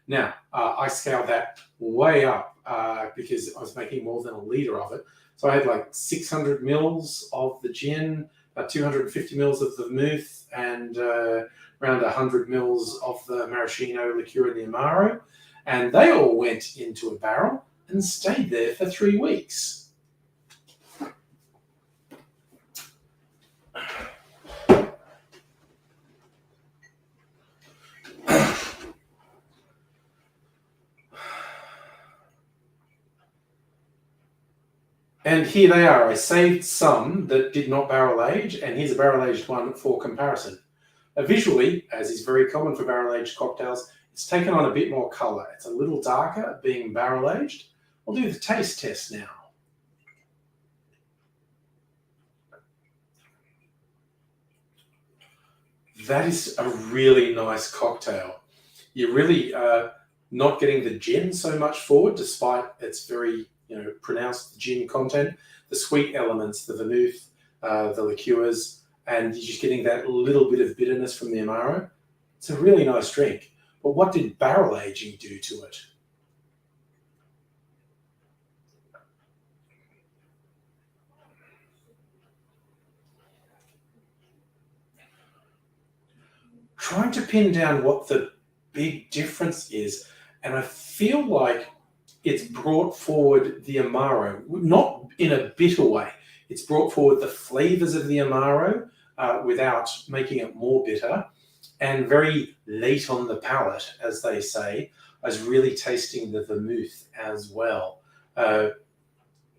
Now, I scaled that way up because I was making more than a litre of it. So I had like 600 mils of the gin, 250 mils of the vermouth, and around 100 mils of the maraschino liqueur and the Amaro. And they all went into a barrel and stayed there for 3 weeks. And here they are. I saved some that did not barrel age, and here's a barrel aged one for comparison. Visually, as is very common for barrel aged cocktails, it's taken on a bit more colour. It's a little darker being barrel aged. I'll do the taste test now. That is a really nice cocktail. You're really not getting the gin so much forward, despite its very pronounced gin content, the sweet elements, the vermouth, the liqueurs, and you're just getting that little bit of bitterness from the Amaro. It's a really nice drink. But what did barrel aging do to it? Trying to pin down what the big difference is, and I feel like it's brought forward the Amaro, not in a bitter way. It's brought forward the flavors of the Amaro without making it more bitter, and very late on the palate, as they say. I was really tasting the vermouth as well.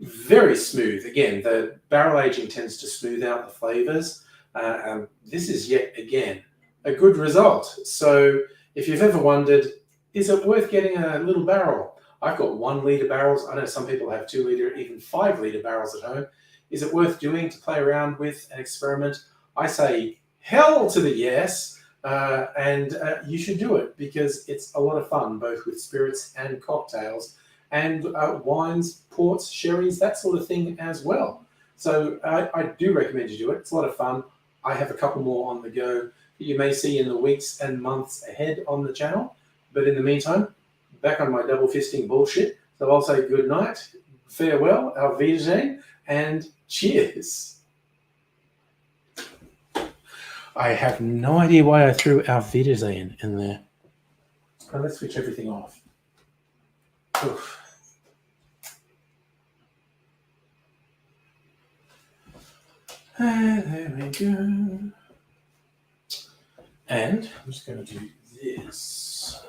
Very smooth. Again, the barrel aging tends to smooth out the flavors. And this is yet again a good result. So if you've ever wondered, is it worth getting a little barrel? I've got 1 litre barrels. I know some people have 2 litre, even 5 litre barrels at home. Is it worth doing to play around with and experiment? I say hell to the yes. And you should do it because it's a lot of fun, both with spirits and cocktails, and wines, ports, sherries, that sort of thing as well. So I do recommend you do it. It's a lot of fun. I have a couple more on the go that you may see in the weeks and months ahead on the channel. But in the meantime, back on my double fisting bullshit. So I'll say good night, farewell, auf Wiedersehen, and cheers. I have no idea why I threw Auf Wiedersehen in there. Let's switch everything off. Oof. And there we go. And I'm just going to do this.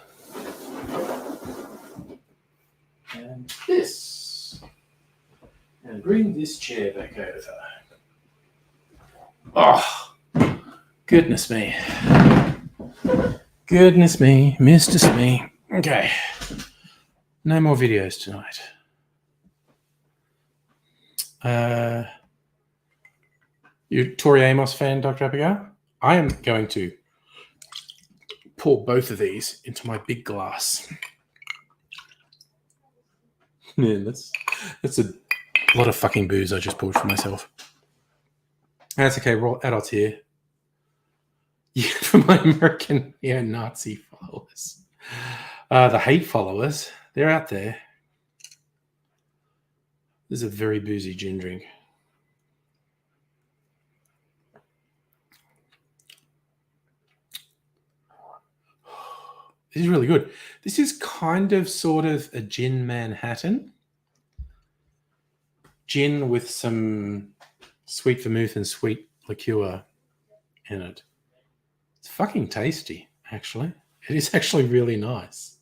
And this. And bring this chair back over. Oh, goodness me. Goodness me, Mr. Smee. Okay. No more videos tonight. You a Tori Amos fan, Dr. Abigail? I am going to pour both of these into my big glass. Man, that's a lot of fucking booze I just poured for myself. That's okay, we're all adults here. Yeah, for my American Nazi followers. The hate followers, they're out there. This is a very boozy gin drink. This is really good. This is kind of sort of a gin Manhattan. Gin with some sweet vermouth and sweet liqueur in it. It's fucking tasty, actually. It is actually really nice.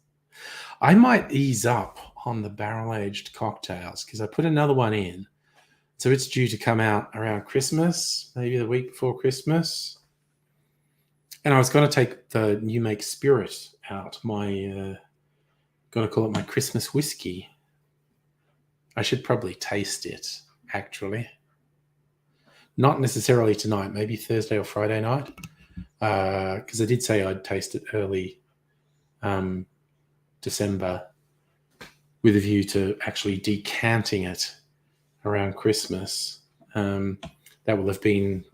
I might ease up on the barrel-aged cocktails because I put another one in. So it's due to come out around Christmas, maybe the week before Christmas. And I was going to take the New Make Spirit out, going to call it my Christmas whiskey. I should probably taste it, actually. Not necessarily tonight, maybe Thursday or Friday night. Because I did say I'd taste it early December with a view to actually decanting it around Christmas. That will have been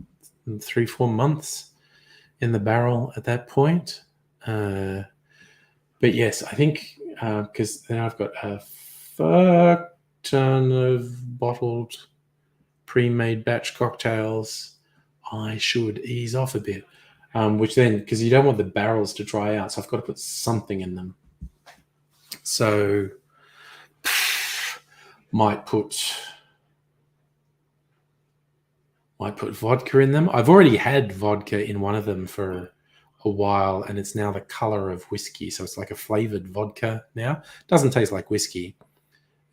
3-4 months in the barrel at that point. But yes, I think because then I've got a fuck ton of bottled pre-made batch cocktails, I should ease off a bit. Which then, because you don't want the barrels to dry out, so I've got to put something in them. So, might put vodka in them. I've already had vodka in one of them for a while, and it's now the color of whiskey. So it's like a flavored vodka now. It doesn't taste like whiskey.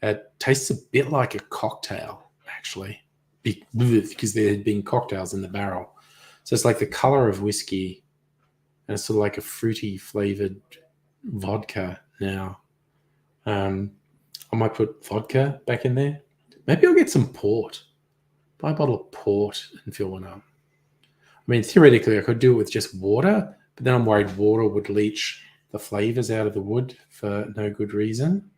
It tastes a bit like a cocktail, actually, because there had been cocktails in the barrel. So it's like the color of whiskey, and it's sort of like a fruity flavored vodka now. I might put vodka back in there. Maybe I'll get some port. Buy a bottle of port and fill one up. I mean, theoretically, I could do it with just water, but then I'm worried water would leach the flavors out of the wood for no good reason.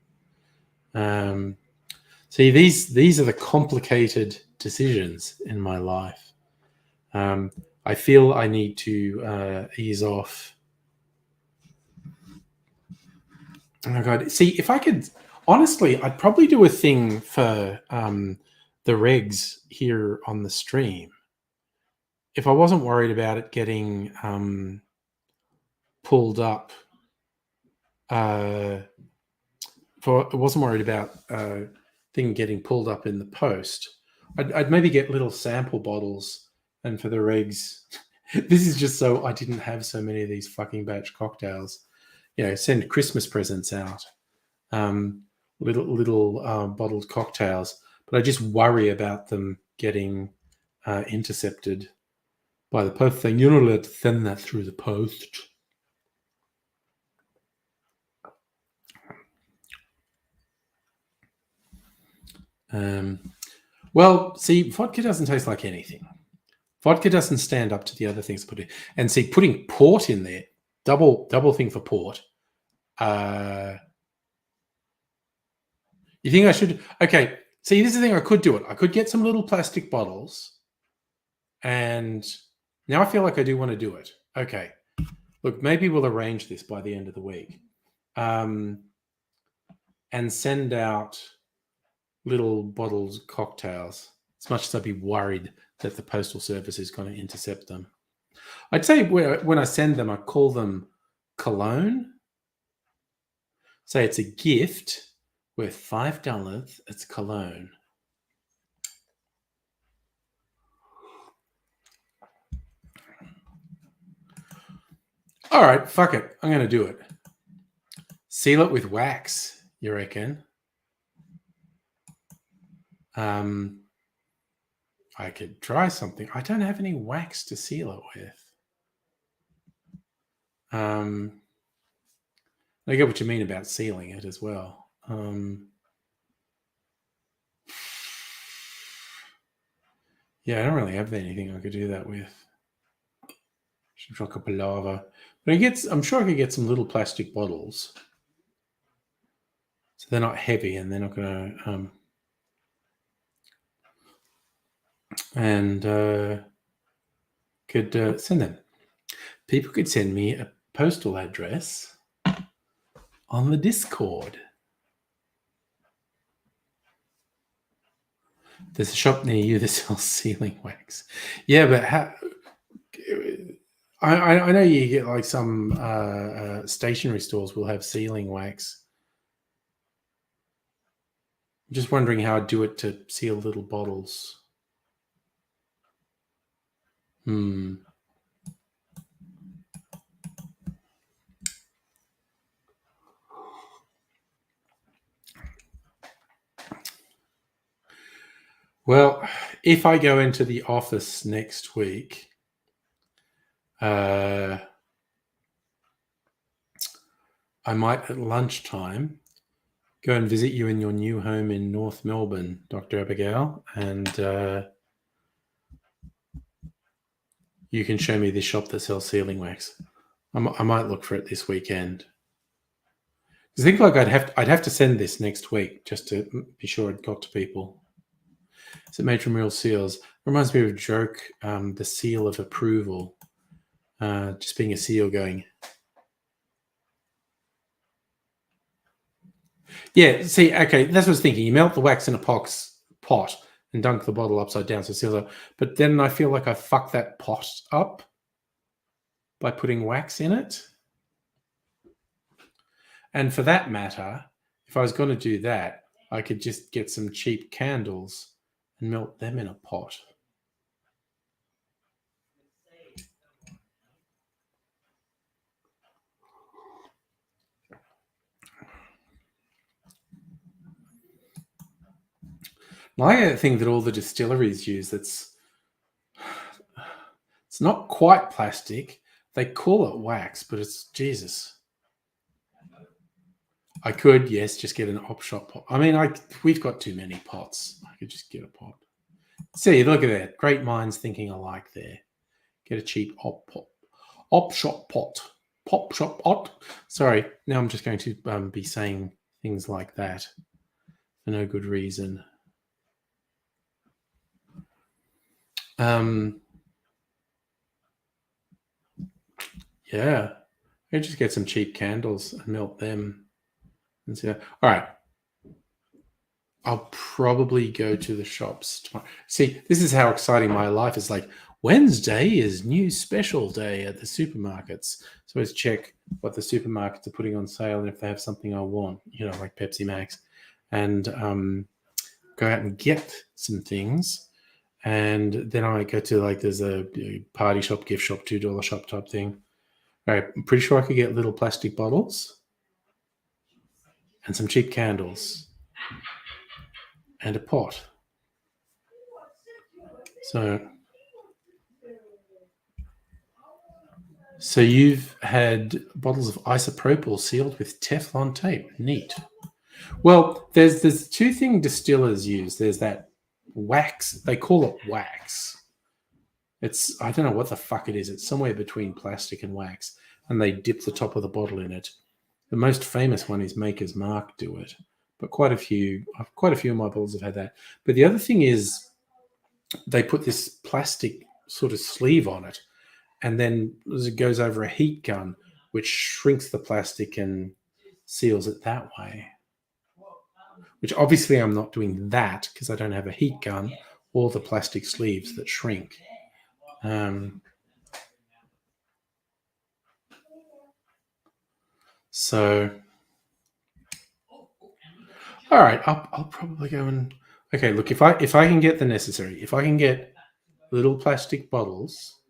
See, these are the complicated decisions in my life. I feel I need to ease off. Oh my God. See, if I could, honestly, I'd probably do a thing for the regs here on the stream. If I wasn't worried about it getting pulled up, I wasn't worried about thing getting pulled up in the post, I'd maybe get little sample bottles, and for the regs, this is just so I didn't have so many of these fucking batch cocktails. Send Christmas presents out, little bottled cocktails, but I just worry about them getting intercepted by the post thing. You're not allowed to send that through the post. Well, see, vodka doesn't taste like anything. Vodka doesn't stand up to the other things put in. And see, putting port in there, double thing for port. You think I should? Okay. See, this is the thing. I could do it. I could get some little plastic bottles, and now I feel like I do want to do it. Okay. Look, maybe we'll arrange this by the end of the week, and send out little bottles cocktails. As much as I'd be worried that the postal service is going to intercept them, I'd say when I send them, I call them cologne. Say it's a gift worth $5. It's cologne. All right, fuck it. I'm going to do it. Seal it with wax, you reckon? I could try something. I don't have any wax to seal it with. I get what you mean about sealing it as well. Yeah, I don't really have anything I could do that with. Should drink a palava. But I'm sure I could get some little plastic bottles. So they're not heavy and they're not going to... could send them. People could send me a postal address on the Discord. There's a shop near you that sells sealing wax. Yeah, but I know you get like some stationery stores will have sealing wax. I'm just wondering how I'd do it to seal little bottles. Well, if I go into the office next week, I might at lunchtime go and visit you in your new home in North Melbourne, Dr. Abigail, and you can show me this shop that sells sealing wax. I might look for it this weekend. I think like I'd have to send this next week just to be sure it got to people. Is it made from real seals? Reminds me of a joke, the seal of approval. Just being a seal going. Yeah, see, okay, that's what I was thinking. You melt the wax in a pot and dunk the bottle upside down so it seals up. But then I feel like I fucked that pot up by putting wax in it. And for that matter, if I was going to do that, I could just get some cheap candles and melt them in a pot. My thing that all the distilleries use it's not quite plastic. They call it wax, but it's Jesus. I could, yes, just get an op shop pot. I mean, we've got too many pots. I could just get a pot. See, look at that. Great minds thinking alike there. Get a cheap op shop pot. Pop shop pot. Sorry, now I'm just going to be saying things like that for no good reason. Yeah, I just get some cheap candles and melt them. And see, all right. I'll probably go to the shops tomorrow. See, this is how exciting my life is. Like Wednesday is new special day at the supermarkets. So let's check what the supermarkets are putting on sale and if they have something I want, like Pepsi Max, and go out and get some things. And then I might go to there's a party shop, gift shop, $2 shop type thing. All right, I'm pretty sure I could get little plastic bottles and some cheap candles and a pot. So you've had bottles of isopropyl sealed with Teflon tape. Neat. Well, there's two things distillers use. There's that wax. They call it wax. I don't know what the fuck it is. It's somewhere between plastic and wax, and they dip the top of the bottle in it. The most famous one is Maker's Mark do it, but quite a few of my bottles have had that. But the other thing is they put this plastic sort of sleeve on it, and then it goes over a heat gun, which shrinks the plastic and seals it that way. Which obviously I'm not doing that because I don't have a heat gun or the plastic sleeves that shrink. So, all right, I'll probably go and okay. Look, if I can get the necessary, if I can get little plastic bottles,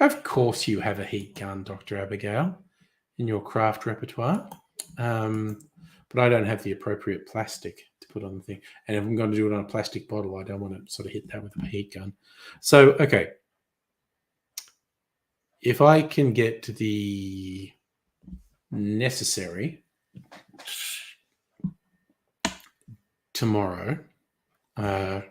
of course you have a heat gun, Dr. Abigail, in your craft repertoire. But I don't have the appropriate plastic to put on the thing. And if I'm going to do it on a plastic bottle, I don't want to sort of hit that with a heat gun. So, okay. If I can get to the necessary tomorrow, I'll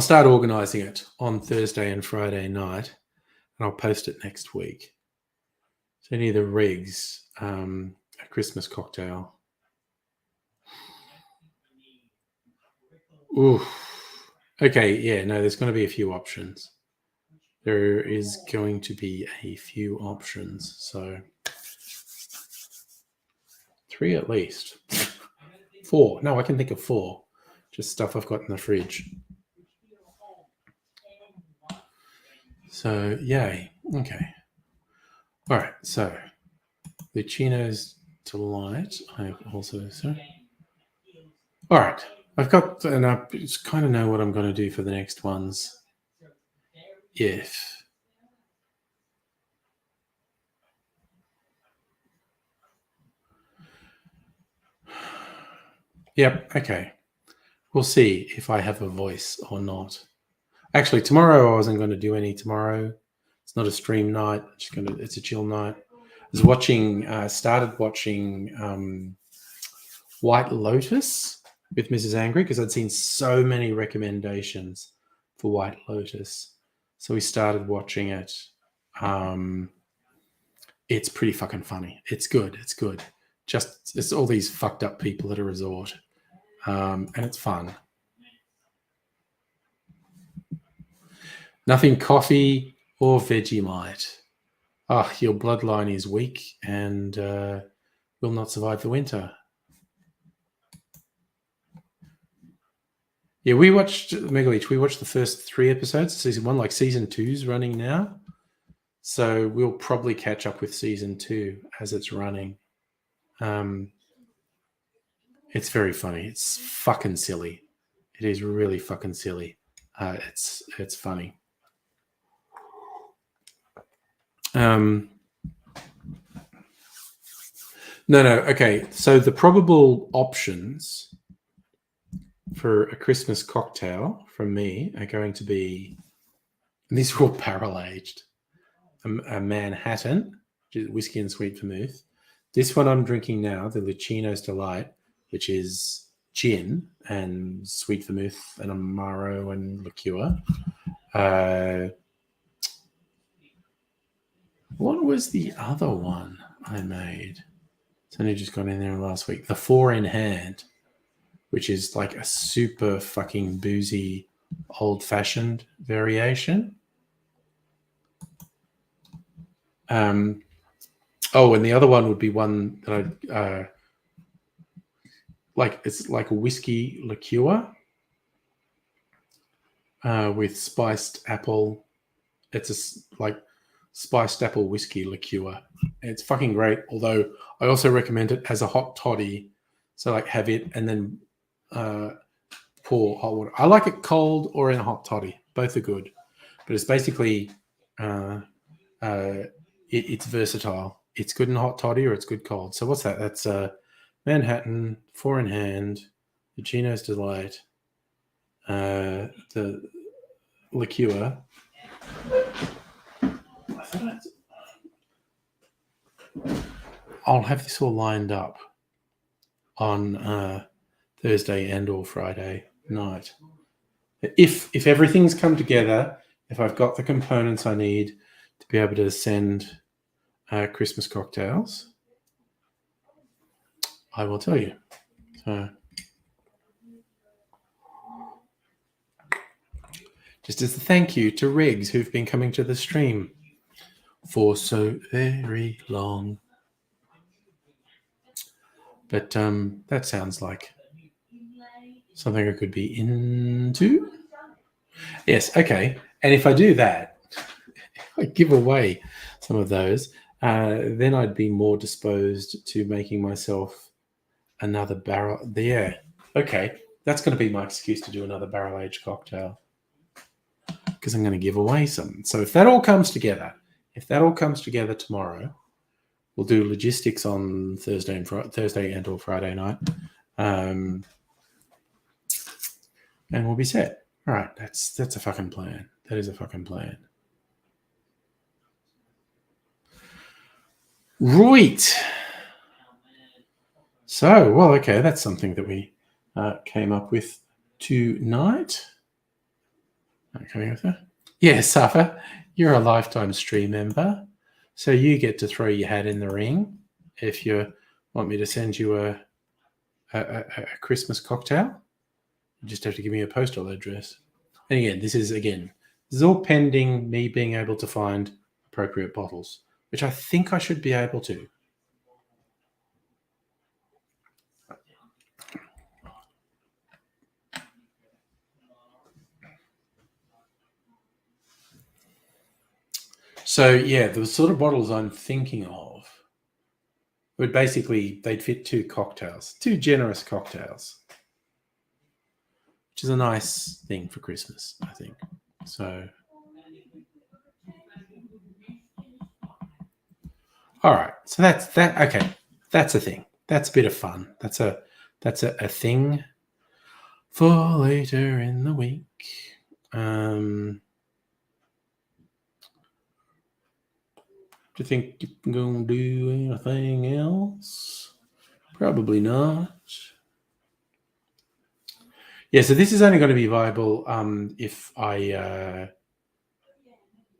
start organizing it on Thursday and Friday night, and I'll post it next week. So any of the regs, a Christmas cocktail. Ooh. Okay, yeah, no, there's going to be a few options. There is going to be a few options. So 3 at least. 4. No, I can think of 4. Just stuff I've got in the fridge. So, yay. Okay. All right, so Lucino's Delight. I have also, so. All right, I've got, and I just kind of know what I'm going to do for the next ones. If yep, okay. We'll see if I have a voice or not. Actually, tomorrow I wasn't going to do any tomorrow. It's not a stream night. It's a chill night. I was started watching White Lotus with Mrs. Angry because I'd seen so many recommendations for White Lotus. So we started watching it. It's pretty fucking funny. It's good. It's good. It's all these fucked up people at a resort. And it's fun. Nothing coffee or Vegemite. Your bloodline is weak and will not survive the winter. Yeah, we watched Megalich. We watched the first 3 episodes, season 1. Like season 2's running now, so we'll probably catch up with season 2 as it's running. It's very funny. It's fucking silly. It is really fucking silly. It's funny. No. Okay. So the probable options for a Christmas cocktail from me are going to be, and these are all barrel aged, a Manhattan, which is whiskey and sweet vermouth. This one I'm drinking now, the Lucino's Delight, which is gin and sweet vermouth and Amaro and liqueur. What was the other one I made? It's only just got in there last week. The 4 in Hand, which is like a super fucking boozy old-fashioned variation. And the other one would be one that it's like a whiskey liqueur with spiced apple. It's like spiced apple whiskey liqueur. It's fucking great. Although I also recommend it as a hot toddy. So like have it and then pour hot water. I like it cold or in a hot toddy. Both are good. But it's basically it's versatile. It's good in hot toddy or it's good cold. So what's that? That's Manhattan, 4 in Hand, Lucino's Delight, the liqueur. I'll have this all lined up on the Thursday and or Friday night. If everything's come together, if I've got the components I need to be able to send Christmas cocktails, I will tell you. So, just as a thank you to Regs who've been coming to the stream for so very long. But that sounds like something I could be into. Yes, okay. And if I do that, I give away some of those, then I'd be more disposed to making myself another barrel. Yeah, okay. That's going to be my excuse to do another barrel-aged cocktail because I'm going to give away some. So if that all comes together tomorrow, we'll do logistics on Thursday and or Friday night, and we'll be set. All right, that's a fucking plan. That is a fucking plan. Right. So, well, okay, that's something that we came up with tonight. Coming with that? Yeah, Safa, you're a lifetime stream member, so you get to throw your hat in the ring if you want me to send you a Christmas cocktail. You just have to give me a postal address. And again, this is all pending me being able to find appropriate bottles, which I think I should be able to. So, yeah, the sort of bottles I'm thinking of would basically, they'd fit two generous cocktails, which is a nice thing for Christmas, I think. So, all right. So that's that. Okay, that's a thing. That's a bit of fun. That's a thing for later in the week. Do you think you're going to do anything else? Probably not. Yeah, so this is only going to be viable if I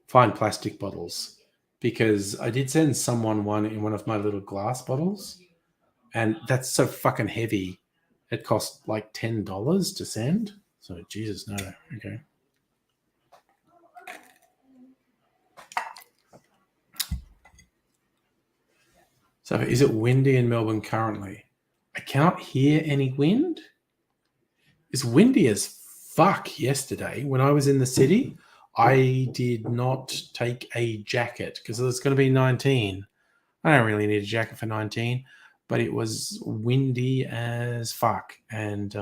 find plastic bottles, because I did send someone one in one of my little glass bottles, and that's so fucking heavy. It cost like $10 to send. So, Jesus, no. Okay. So is it windy in Melbourne currently? I cannot hear any wind. It's windy as fuck yesterday. When I was in the city, I did not take a jacket because it's going to be 19. I don't really need a jacket for 19, but it was windy as fuck. And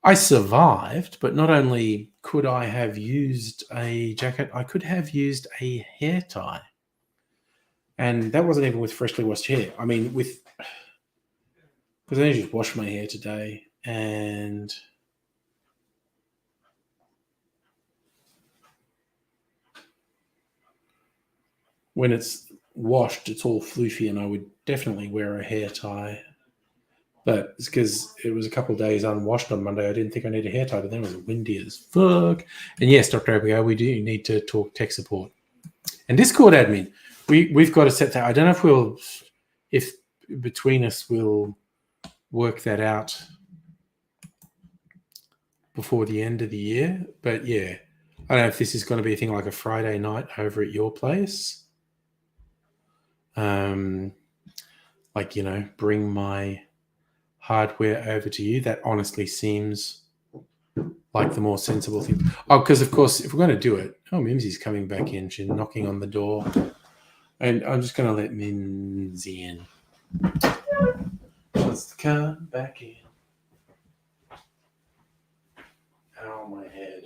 I survived, but not only could I have used a jacket, I could have used a hair tie. And that wasn't even with freshly washed hair. I mean, because I just washed my hair today, and when it's washed, it's all floofy, and I would definitely wear a hair tie. But it's because it was a couple of days unwashed on Monday. I didn't think I needed a hair tie, but then it was windy as fuck. And yes, Dr. Abigail, we do need to talk tech support. And Discord admin, we've got to set that. I don't know if between us we'll work that out before the end of the year. But yeah, I don't know if this is going to be a thing like a Friday night over at your place. Like, bring my hardware over to you. That honestly seems like the more sensible thing. Oh, because of course, if we're going to do it, Mimsy's coming back in. She's knocking on the door. And I'm just going to let Mimsy in. Let's come back in. Ow, my head.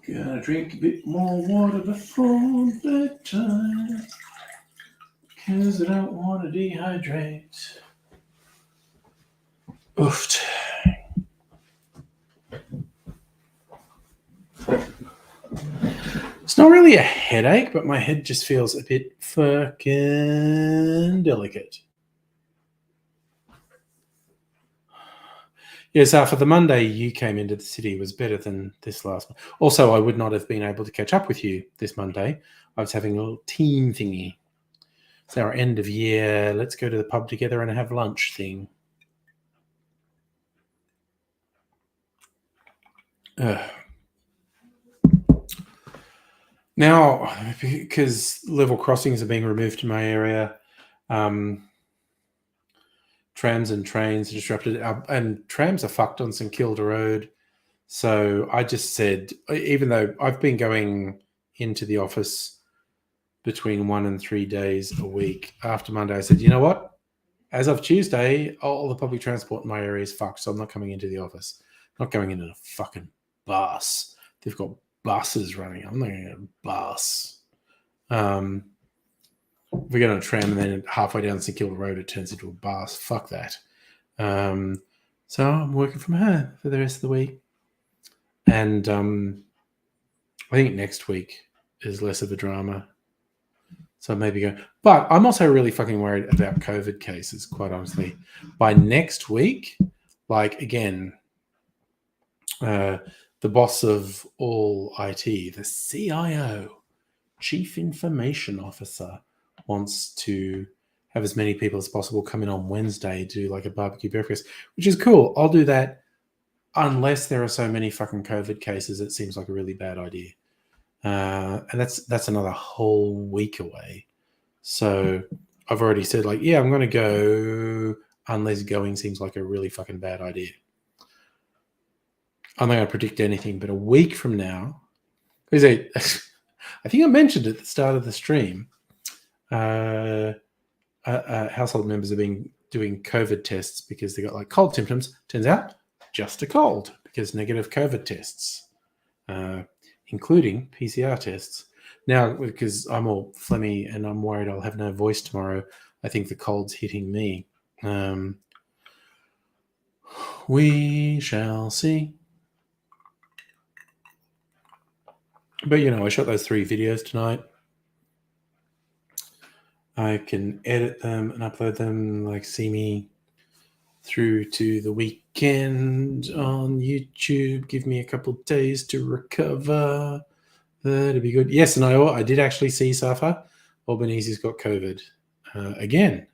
Gotta drink a bit more water before bedtime, because I don't want to dehydrate. Oh, Oofed. It's not really a headache, but my head just feels a bit fucking delicate. Yes, for the Monday you came into the city was better than this last one. Also, I would not have been able to catch up with you this Monday. I was having a little team thingy. It's our end of year, let's go to the pub together and have lunch thing. Now, because level crossings are being removed in my area, trams and trains are disrupted, and trams are fucked on St Kilda Road. So I just said, even though I've been going into the office between 1 and 3 days a week, after Monday I said, you know what? As of Tuesday, all the public transport in my area is fucked, so I'm not coming into the office. I'm not going into a fucking bus. They've got buses running. I'm not going to get a bus. If we get on a tram and then halfway down St Kilda Road it turns into a bus, fuck that. So I'm working from home for the rest of the week. And I think next week is less of a drama. So maybe go. But I'm also really fucking worried about COVID cases, quite honestly. By next week, like, again, the boss of all IT, the CIO, Chief Information Officer, wants to have as many people as possible come in on Wednesday to do like a barbecue breakfast, which is cool. I'll do that unless there are so many fucking COVID cases. It seems like a really bad idea. And that's another whole week away. So I've already said, like, yeah, I'm going to go unless going seems like a really fucking bad idea. I'm not going to predict anything, but a week from now, I think I mentioned at the start of the stream, household members are doing COVID tests because they got like cold symptoms. Turns out just a cold because negative COVID tests, including PCR tests. Now, because I'm all phlegmy and I'm worried I'll have no voice tomorrow, I think the cold's hitting me. We shall see. But, I shot those 3 videos tonight. I can edit them and upload them, like, see me through to the weekend on YouTube. Give me a couple days to recover. That'd be good. Yes, and I did actually see Safa. Albanese's got COVID again.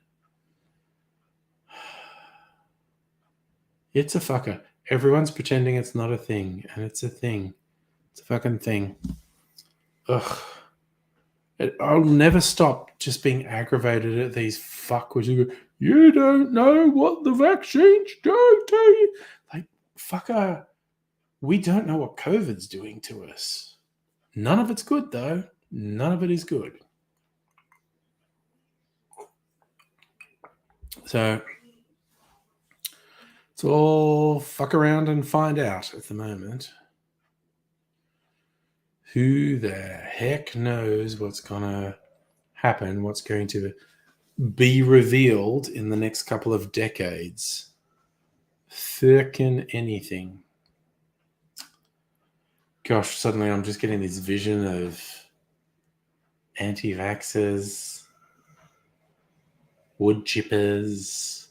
It's a fucker. Everyone's pretending it's not a thing, and it's a thing. It's a fucking thing. Ugh. I'll never stop just being aggravated at these fuckwits who go, you don't know what the vaccines do to you. Like, fucker, we don't know what COVID's doing to us. None of it's good, though. None of it is good. So, it's all fuck around and find out at the moment. Who the heck knows what's going to happen, what's going to be revealed in the next couple of decades. Frickin' anything. Gosh, suddenly I'm just getting this vision of anti-vaxxers, wood chippers.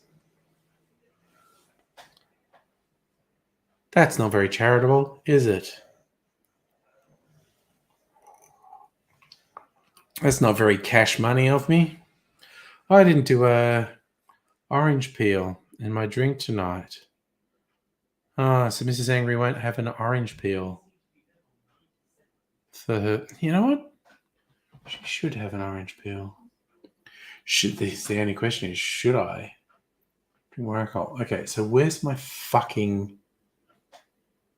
That's not very charitable, is it? That's not very cash money of me. I didn't do a orange peel in my drink tonight. So Mrs. Angry won't have an orange peel for her. You know what? She should have an orange peel. The only question is, should I drink more alcohol? Okay, so where's my fucking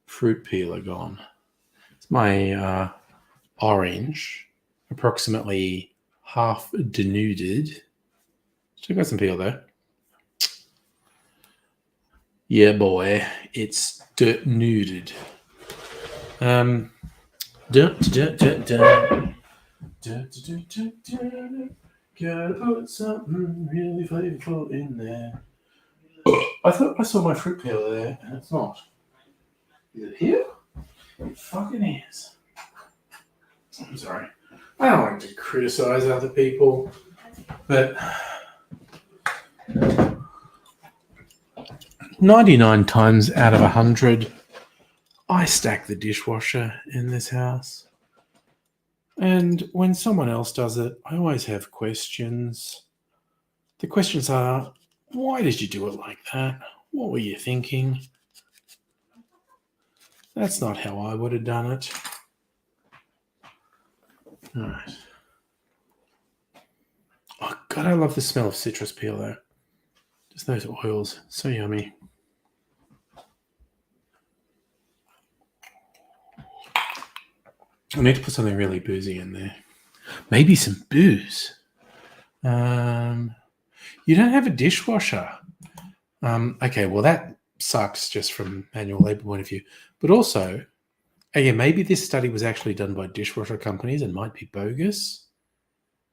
fruit peeler gone? It's my orange, approximately half denuded. Still got some peel though. Yeah, boy, it's denuded. Gotta put something really flavorful in there. I thought I saw my fruit peeler there, and it's not. Is it here? It fucking is. I'm sorry. I don't like to criticize other people, but 99 times out of 100, I stack the dishwasher in this house. And when someone else does it, I always have questions. The questions are, why did you do it like that? What were you thinking? That's not how I would have done it. All right. Oh, God, I love the smell of citrus peel, though. Just those oils. So yummy. I need to put something really boozy in there. Maybe some booze. You don't have a dishwasher. Okay, well, that sucks just from manual labor point of view. But also, again, maybe this study was actually done by dishwasher companies and might be bogus.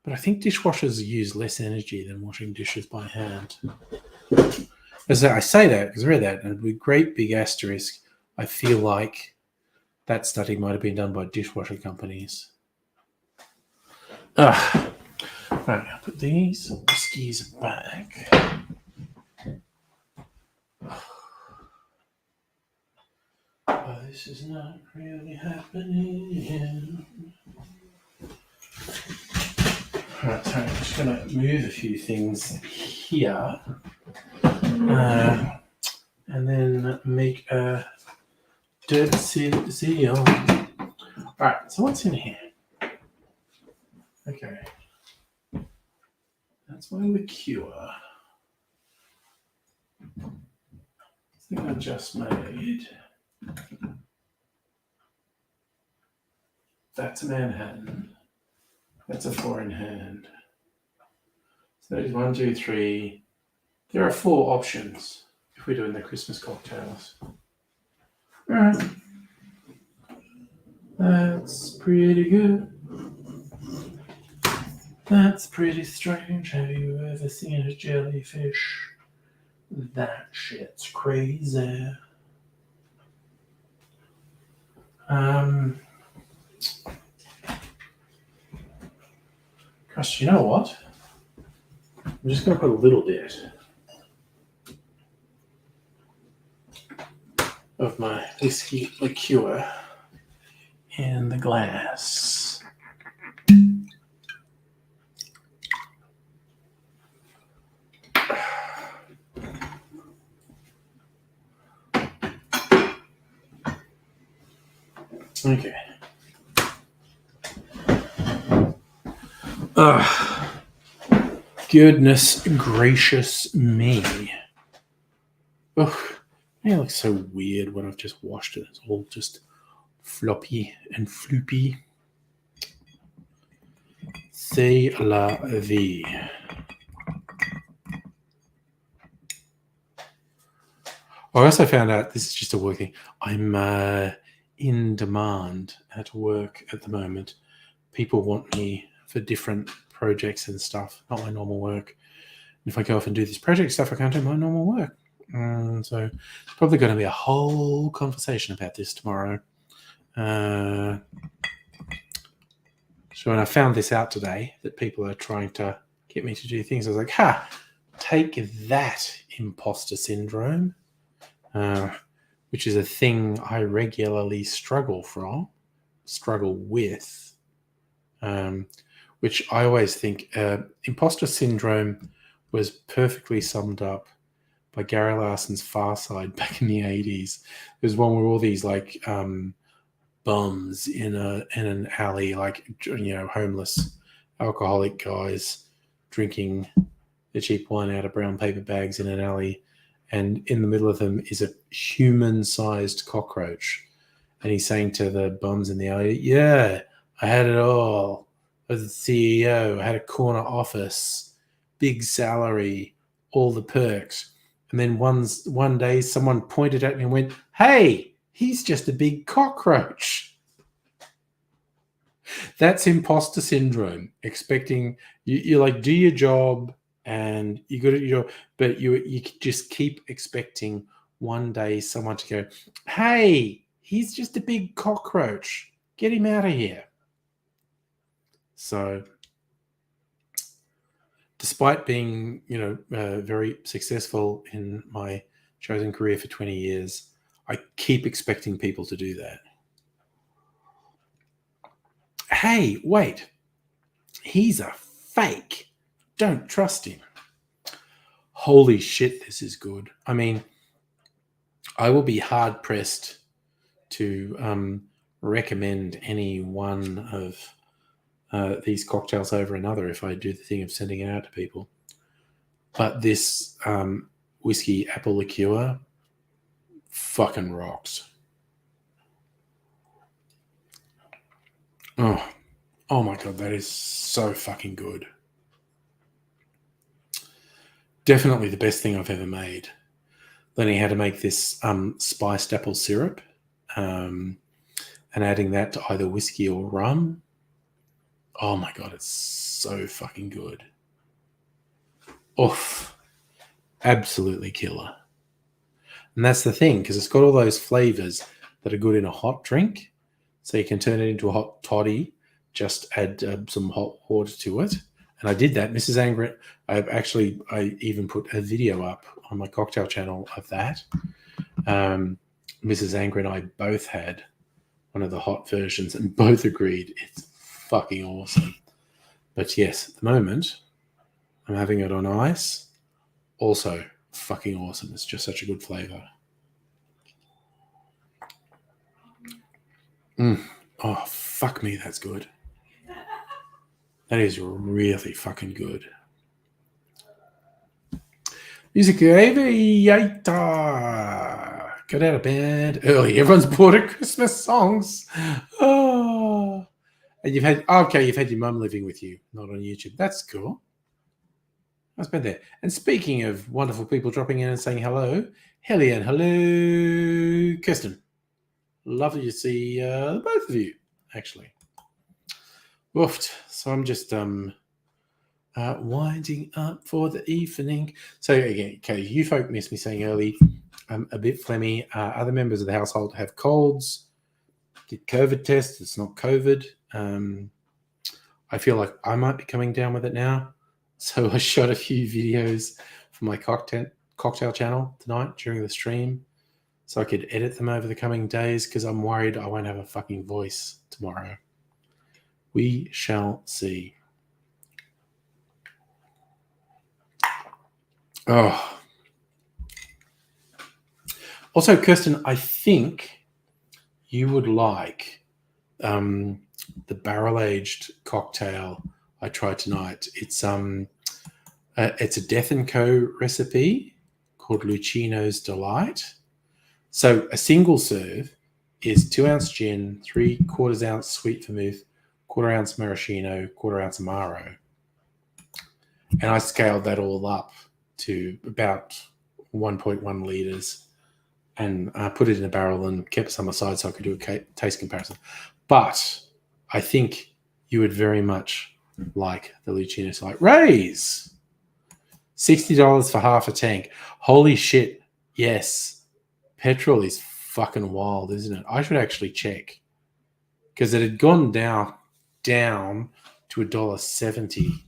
But I think dishwashers use less energy than washing dishes by hand. As I say that, because I read that, and with great big asterisk, I feel like that study might have been done by dishwasher companies. Right, I'll put these whiskies back. Oh, this is not really happening. Right, so I'm just going to move a few things here. And then make a decision. All right, so what's in here? Okay. That's my liqueur. I think I just made. That's a Manhattan. That's a 4 in hand. So there's 1, 2, 3. There are 4 options if we're doing the Christmas cocktails. All right. That's pretty good. That's pretty strange. Have you ever seen a jellyfish? That shit's crazy. Gosh, you know what? I'm just going to put a little bit of my whiskey liqueur in the glass. Okay. Goodness gracious me. Ugh, it looks so weird when I've just washed it. It's all just floppy and floopy. C'est la vie. I also found out, this is just a work thing, I'm in demand at work at the moment. People want me for different projects and stuff, not my normal work. And if I go off and do this project stuff, I can't do my normal work. So it's probably going to be a whole conversation about this tomorrow. So when I found this out today, that people are trying to get me to do things, I was like, take that, imposter syndrome. Which is a thing I regularly struggle with, which I always think imposter syndrome was perfectly summed up by Gary Larson's Far Side back in the 80s. There's one where all these like bums in an alley, like, you know, homeless alcoholic guys drinking the cheap wine out of brown paper bags in an alley. And in the middle of them is a human-sized cockroach. And he's saying to the bums in the alley, yeah, I had it all. I was the CEO. I had a corner office, big salary, all the perks. And then one day someone pointed at me and went, hey, he's just a big cockroach. That's imposter syndrome. Expecting, you're like, do your job, and you got your, but you just keep expecting one day someone to go, "Hey, he's just a big cockroach. Get him out of here." So, despite being, very successful in my chosen career for 20 years, I keep expecting people to do that. Hey, wait, he's a fake. Don't trust him. Holy shit, this is good. I mean, I will be hard pressed to recommend any one of these cocktails over another if I do the thing of sending it out to people. But this whiskey apple liqueur fucking rocks. Oh my God, that is so fucking good. Definitely the best thing I've ever made. Learning how to make this spiced apple syrup and adding that to either whiskey or rum. Oh my God, it's so fucking good. Oof. Absolutely killer. And that's the thing, because it's got all those flavors that are good in a hot drink. So you can turn it into a hot toddy, just add some hot water to it. And I did that. Mrs. Angren, I even put a video up on my cocktail channel of that. Mrs. Angren and I both had one of the hot versions and both agreed it's fucking awesome. But yes, at the moment, I'm having it on ice. Also fucking awesome. It's just such a good flavor. Oh, fuck me, that's good. That is really fucking good. Music aviator. Got out of bed early. Everyone's bored of Christmas songs. Oh. And you've had your mum living with you, not on YouTube. That's cool. I've been there. And speaking of wonderful people dropping in and saying hello, Hellion, hello, Kirsten. Lovely to see both of you, actually. Woofed. So I'm just winding up for the evening. So again, okay, you folk missed me saying early. I'm a bit phlegmy. Other members of the household have colds. Did COVID test. It's not COVID. I feel like I might be coming down with it now. So I shot a few videos for my cocktail channel tonight during the stream so I could edit them over the coming days because I'm worried I won't have a fucking voice tomorrow. We shall see. Oh. Also, Kirsten, I think you would like the barrel-aged cocktail I tried tonight. It's a Death & Co. recipe called Lucino's Delight. So a single serve is 2 ounce gin, 3/4 ounce sweet vermouth, 1/4 ounce maraschino, 1/4 ounce amaro. And I scaled that all up to about 1.1 litres and put it in a barrel and kept some aside so I could do a taste comparison. But I think you would very much like the Lucino's Delight. Raise! $60 for half a tank. Holy shit. Yes. Petrol is fucking wild, isn't it? I should actually check. Because it had gone down to $1.70.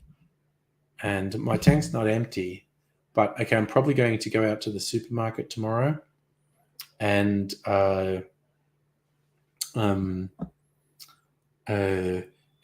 And my tank's not empty. But okay, I'm probably going to go out to the supermarket tomorrow. And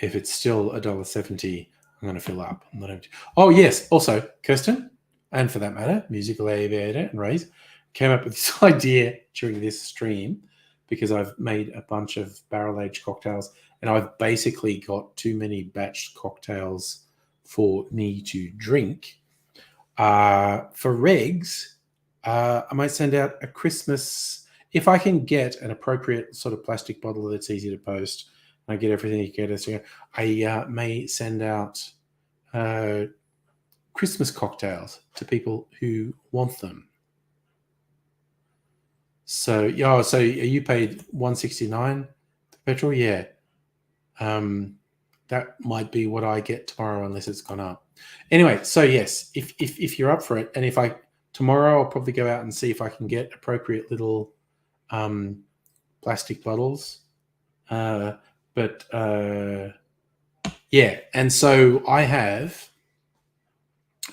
if it's still $1.70, I'm going to fill up. I'm not empty. Oh, yes. Also, Kirsten, and for that matter, Musical Aviator and Ray's came up with this idea during this stream because I've made a bunch of barrel-aged cocktails and I've basically got too many batched cocktails for me to drink. For regs, I might send out a Christmas, if I can get an appropriate sort of plastic bottle that's easy to post, and I get everything you get. So I may send out Christmas cocktails to people who want them. So yeah, so you paid $1.69 for petrol, yeah. That might be what I get tomorrow unless it's gone up. Anyway, so yes, if you're up for it, and if I tomorrow, I'll probably go out and see if I can get appropriate little plastic bottles. Yeah, and so I have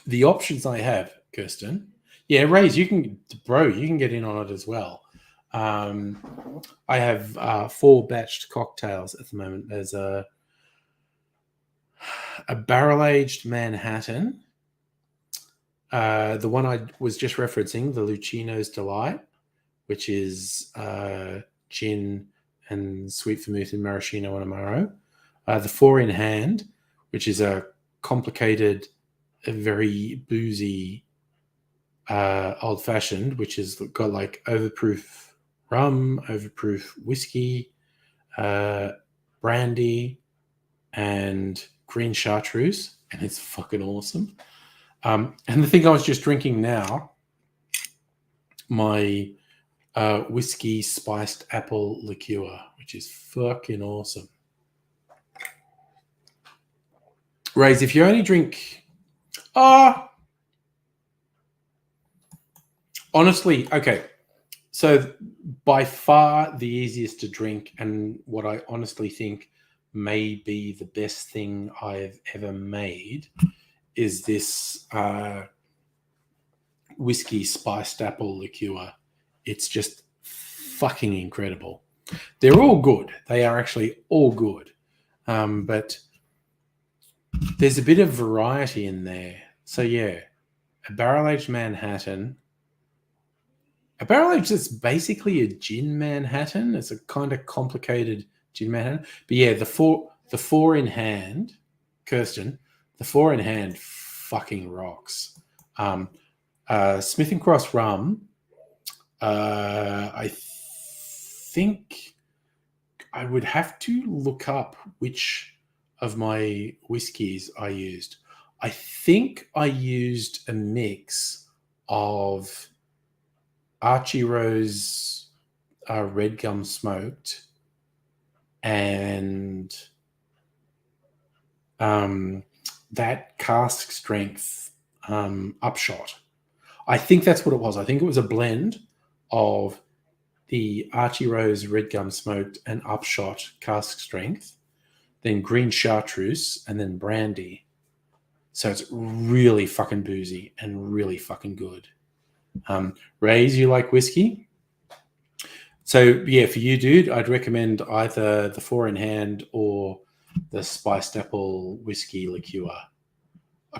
the options I have, Kirsten. Yeah, Rays, you can get in on it as well. I have 4 batched cocktails at the moment. There's a barrel-aged Manhattan, the one I was just referencing, the Lucino's Delight, which is gin and sweet vermouth and maraschino and amaro. The 4 in hand, which is a complicated, a very boozy old-fashioned, which has got like overproof rum, overproof whiskey, brandy, and green chartreuse, and it's fucking awesome. And the thing I was just drinking now, my whiskey spiced apple liqueur, which is fucking awesome. Rays, if you only drink, honestly, okay. So by far the easiest to drink, and what I honestly think may be the best thing I've ever made, is this whiskey spiced apple liqueur. It's just fucking incredible. They're all good. They are actually all good. But there's a bit of variety in there. So yeah, a barrel-aged Manhattan. A barrel-aged is basically a gin Manhattan. It's a kind of complicated gin Manhattan. But yeah, the four in hand, Kirsten, the 4 in hand fucking rocks. Smith and Cross rum. I think I would have to look up which of my whiskies I used. I think I used a mix of Archie Rose red gum smoked and that cask strength upshot. I think that's what it was. I think it was a blend of the Archie Rose red gum smoked and upshot cask strength, then green chartreuse, and then brandy. So it's really fucking boozy and really fucking good. Rays, you like whiskey? So yeah, for you, dude, I'd recommend either the 4 in hand or the spiced apple whiskey liqueur.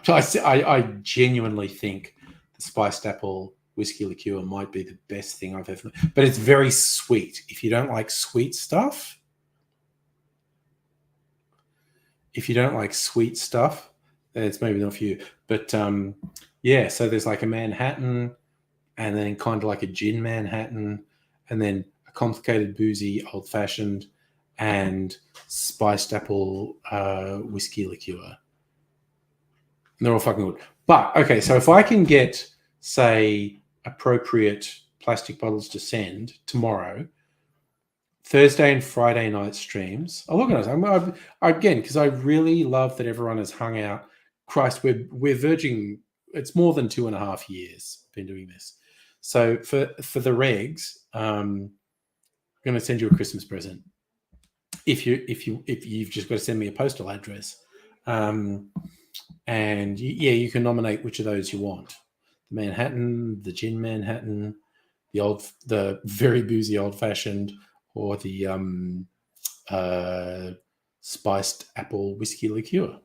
I genuinely think the spiced apple whiskey liqueur might be the best thing I've ever made. But it's very sweet. If you don't like sweet stuff, then it's maybe not for you. But yeah, so there's like a Manhattan, and then kind of like a gin Manhattan, and then a complicated boozy old fashioned, and spiced apple whiskey liqueur. And they're all fucking good. But okay, so if I can get, say, appropriate plastic bottles to send tomorrow, Thursday and Friday night streams, I'll organize. Again, because I really love that everyone has hung out. Christ, we're verging. It's more than 2.5 years been doing this. So for the regs, I'm going to send you a Christmas present. If you've just got to send me a postal address, and you can nominate which of those you want: the Manhattan, the gin Manhattan, the very boozy old fashioned, or the spiced apple whiskey liqueur.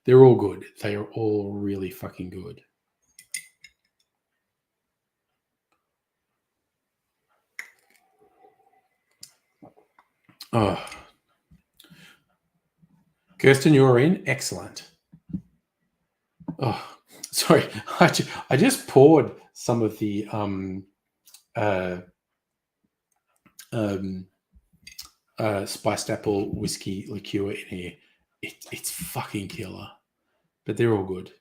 They're all good. They are all really fucking good. Oh, Kirsten, you're in. Excellent. Oh, sorry. I just poured some of the spiced apple whiskey liqueur in here. It's fucking killer, but they're all good.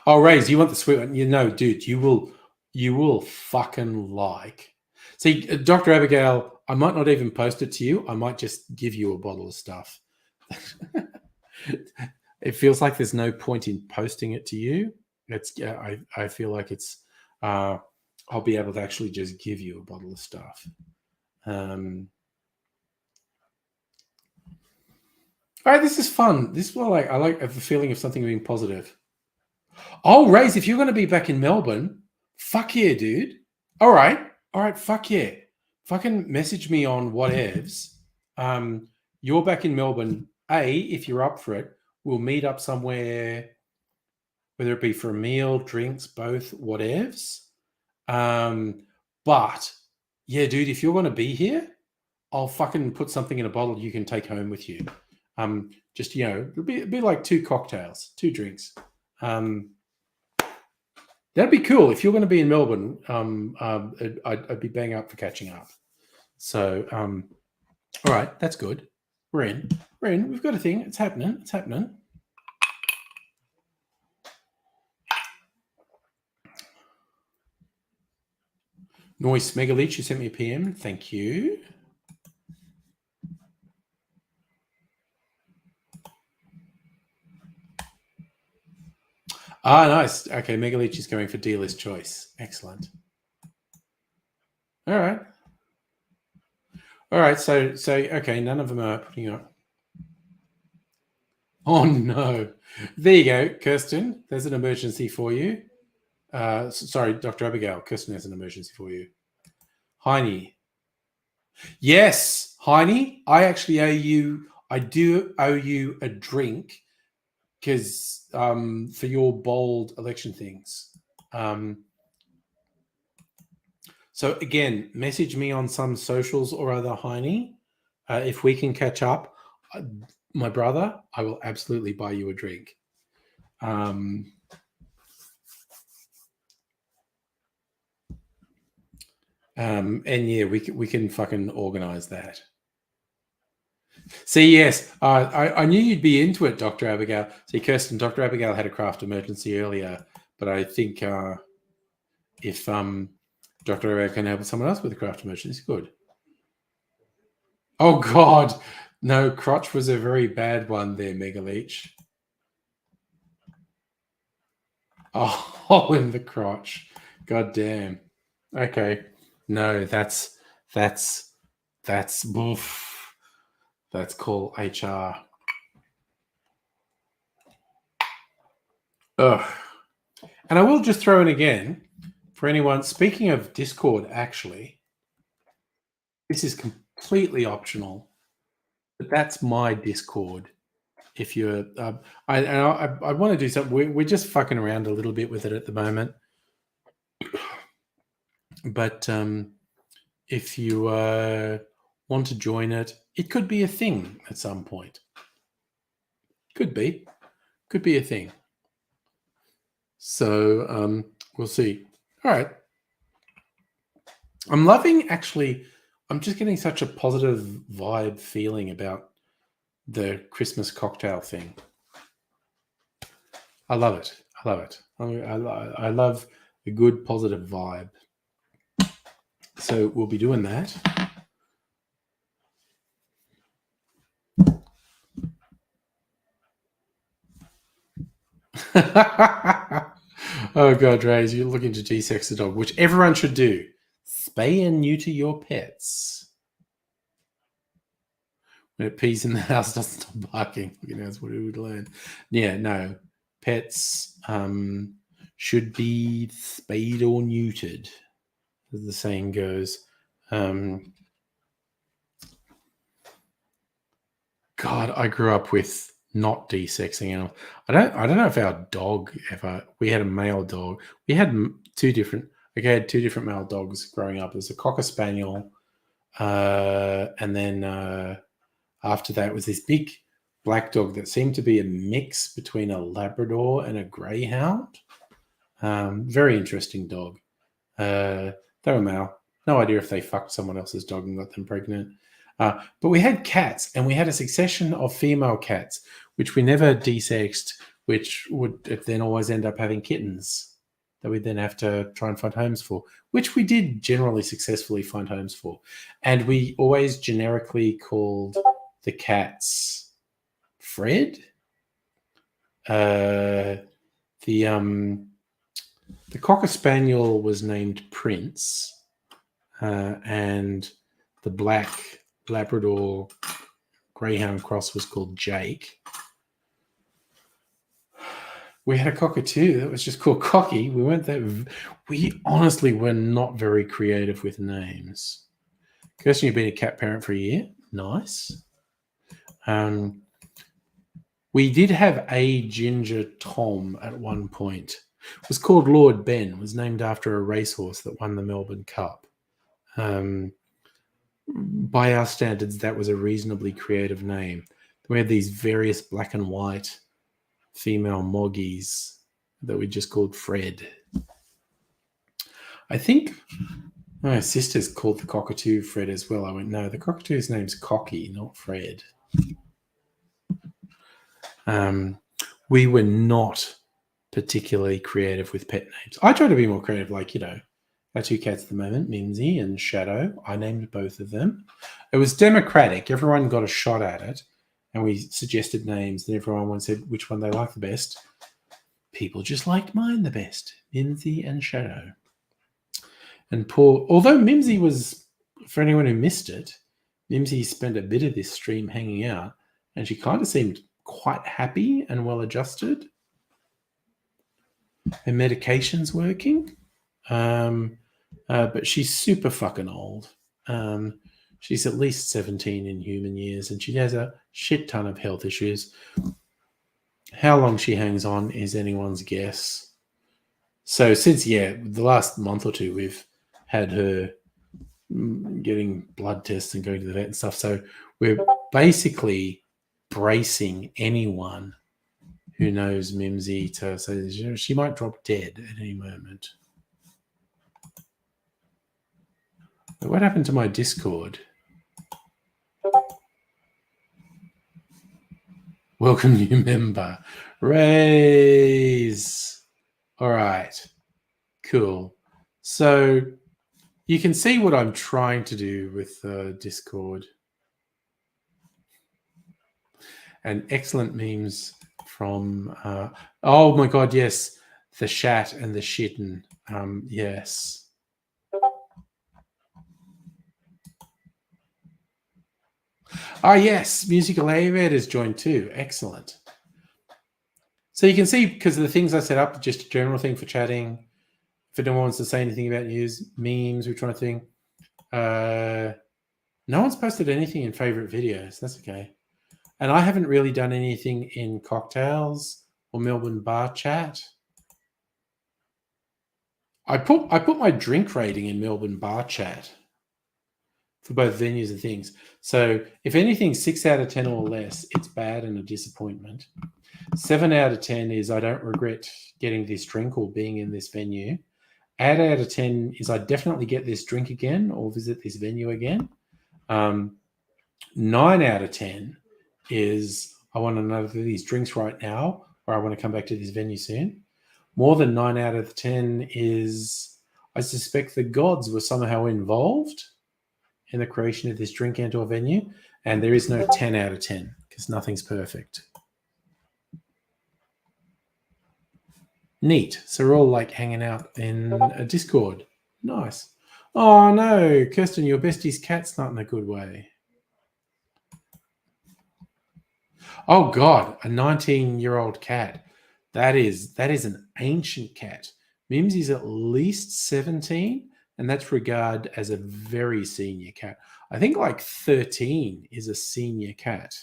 Oh, Rays, you want the sweet one? You know, dude, you will fucking like. See, Dr. Abigail, I might not even post it to you. I might just give you a bottle of stuff. It feels like there's no point in posting it to you. I feel like it's I'll be able to actually just give you a bottle of stuff. All right, this is fun. This is what I like the feeling of something being positive. Oh, Raze, if you're going to be back in Melbourne, fuck yeah, dude. All right, fuck yeah. Fucking message me on whatevs. You're back in Melbourne. If you're up for it, we'll meet up somewhere, whether it be for a meal, drinks, both, whatevs. But yeah, dude, if you're going to be here, I'll fucking put something in a bottle you can take home with you. Just, it'll be like 2 cocktails, 2 drinks. That'd be cool. If you're going to be in Melbourne, I'd be bang up for catching up. So, all right, that's good. We're in. We've got a thing. It's happening. Noise Megaleech, you sent me a PM. Thank you. Nice. Okay, Megaleech is going for dealer's choice. Excellent. All right. So okay, none of them are putting up. Oh no. There you go, Kirsten. There's an emergency for you. Sorry, Dr. Abigail. Kirsten has an emergency for you. Heine. Yes, Heine. I do owe you a drink because for your bold election things. So again, message me on some socials or other, Heine. If we can catch up, my brother, I will absolutely buy you a drink. And yeah, we can fucking organize that. See, yes, I knew you'd be into it, Dr. Abigail. See, Kirsten, Dr. Abigail had a craft emergency earlier, but I think if Dr. Abigail can help someone else with a craft emergency, good. Oh, God. No, crotch was a very bad one there, Megaleech. Oh, hole in the crotch. God damn. Okay. No, that's oof. That's called HR. Ugh. And I will just throw in again for anyone, speaking of Discord, actually, this is completely optional, but that's my Discord. If you're, I want to do something. We're just fucking around a little bit with it at the moment, but if you want to join it, it could be a thing at some point. Could be a thing. So we'll see. All right. I'm loving, actually, I'm just getting such a positive vibe feeling about the Christmas cocktail thing. I love it. I love a good positive vibe. So we'll be doing that. Oh God, Raze, you're looking to de-sex the dog, which everyone should do. Spay and neuter your pets. When it pees in the house, doesn't stop barking. That's what we would learn. Yeah, no. Pets should be spayed or neutered, as the saying goes. God, I grew up with not de-sexing animals. I don't know if our dog ever. We had a male dog. We had two different male dogs growing up. There's a Cocker Spaniel, and then after that was this big black dog that seemed to be a mix between a Labrador and a Greyhound. Very interesting dog. They were male. No idea if they fucked someone else's dog and got them pregnant. But we had cats, and we had a succession of female cats, which we never de-sexed, which would then always end up having kittens that we'd then have to try and find homes for, which we did generally successfully find homes for. And we always generically called the cats Fred The Cocker Spaniel was named Prince, and the black Labrador Greyhound cross was called Jake. We had a cockatoo that was just called Cocky. We honestly were not very creative with names. Kirsten, you've been a cat parent for a year. Nice. We did have a ginger Tom at one point. It was called Lord Ben. It was named after a racehorse that won the Melbourne Cup. By our standards, that was a reasonably creative name. We had these various black and white female moggies that we just called Fred. I think my sister's called the cockatoo Fred as well. I went, no, the cockatoo's name's Cocky, not Fred. We were not particularly creative with pet names. I try to be more creative, like, our two cats at the moment, Mimsy and Shadow. I named both of them. It was democratic. Everyone got a shot at it, and we suggested names, and everyone said which one they liked the best. People just liked mine the best, Mimsy and Shadow. And although Mimsy was, for anyone who missed it, Mimsy spent a bit of this stream hanging out, and she kind of seemed quite happy and well adjusted. Her medication's working, but she's super fucking old. She's at least 17 in human years, and she has a shit ton of health issues. How long she hangs on is anyone's guess. So since, the last month or two, we've had her getting blood tests and going to the vet and stuff. So we're basically bracing anyone who knows Mimsy to say she might drop dead at any moment. But what happened to my Discord? Welcome, new member. Raise. All right. Cool. So you can see what I'm trying to do with Discord. And excellent memes from, oh my God, yes, the shat and the shitten. Yes. Oh, yes, Musical Avid has joined too. Excellent. So you can see, because of the things I set up, just a general thing for chatting. If anyone wants to say anything about news, memes, we're trying to think. No one's posted anything in favorite videos. That's okay. And I haven't really done anything in cocktails or Melbourne bar chat. I put my drink rating in Melbourne bar chat for both venues and things. So if anything 6 out of 10 or less, it's bad and a disappointment. 7 out of 10 is I don't regret getting this drink or being in this venue. 8 out of 10 is I definitely get this drink again or visit this venue again. 9 out of 10 is I want another of these drinks right now, or I want to come back to this venue soon. More than 9 out of 10 is I suspect the gods were somehow involved in the creation of this drink and or venue, and there is no 10 out of 10 because nothing's perfect. Neat. So we're all like hanging out in a Discord. Nice. Oh no, Kirsten, your bestie's cat's not in a good way. Oh God, a 19-year-old cat. That is an ancient cat. Mimsy's at least 17, and that's regarded as a very senior cat. I think like 13 is a senior cat.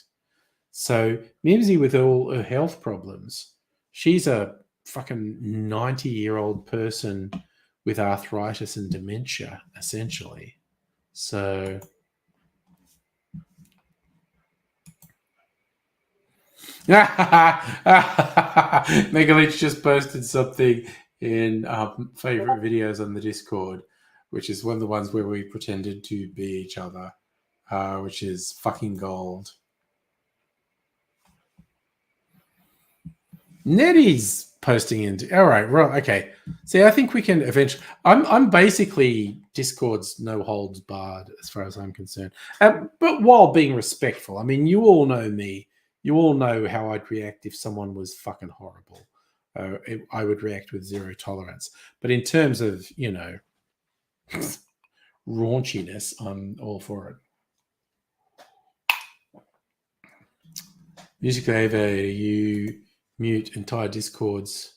So Mimsy, with all her health problems, she's a fucking 90-year-old person with arthritis and dementia, essentially. So Megalich just posted something in favorite videos on the Discord, which is one of the ones where we pretended to be each other, which is fucking gold. Nettie's posting into. All right, well, okay. See, I think we can eventually. I'm basically Discord's no holds barred as far as I'm concerned, but while being respectful. I mean, you all know me. you all know how I'd react if someone was fucking horrible. I would react with zero tolerance. But in terms of, raunchiness, I'm all for it. Music Ava, you mute entire Discords.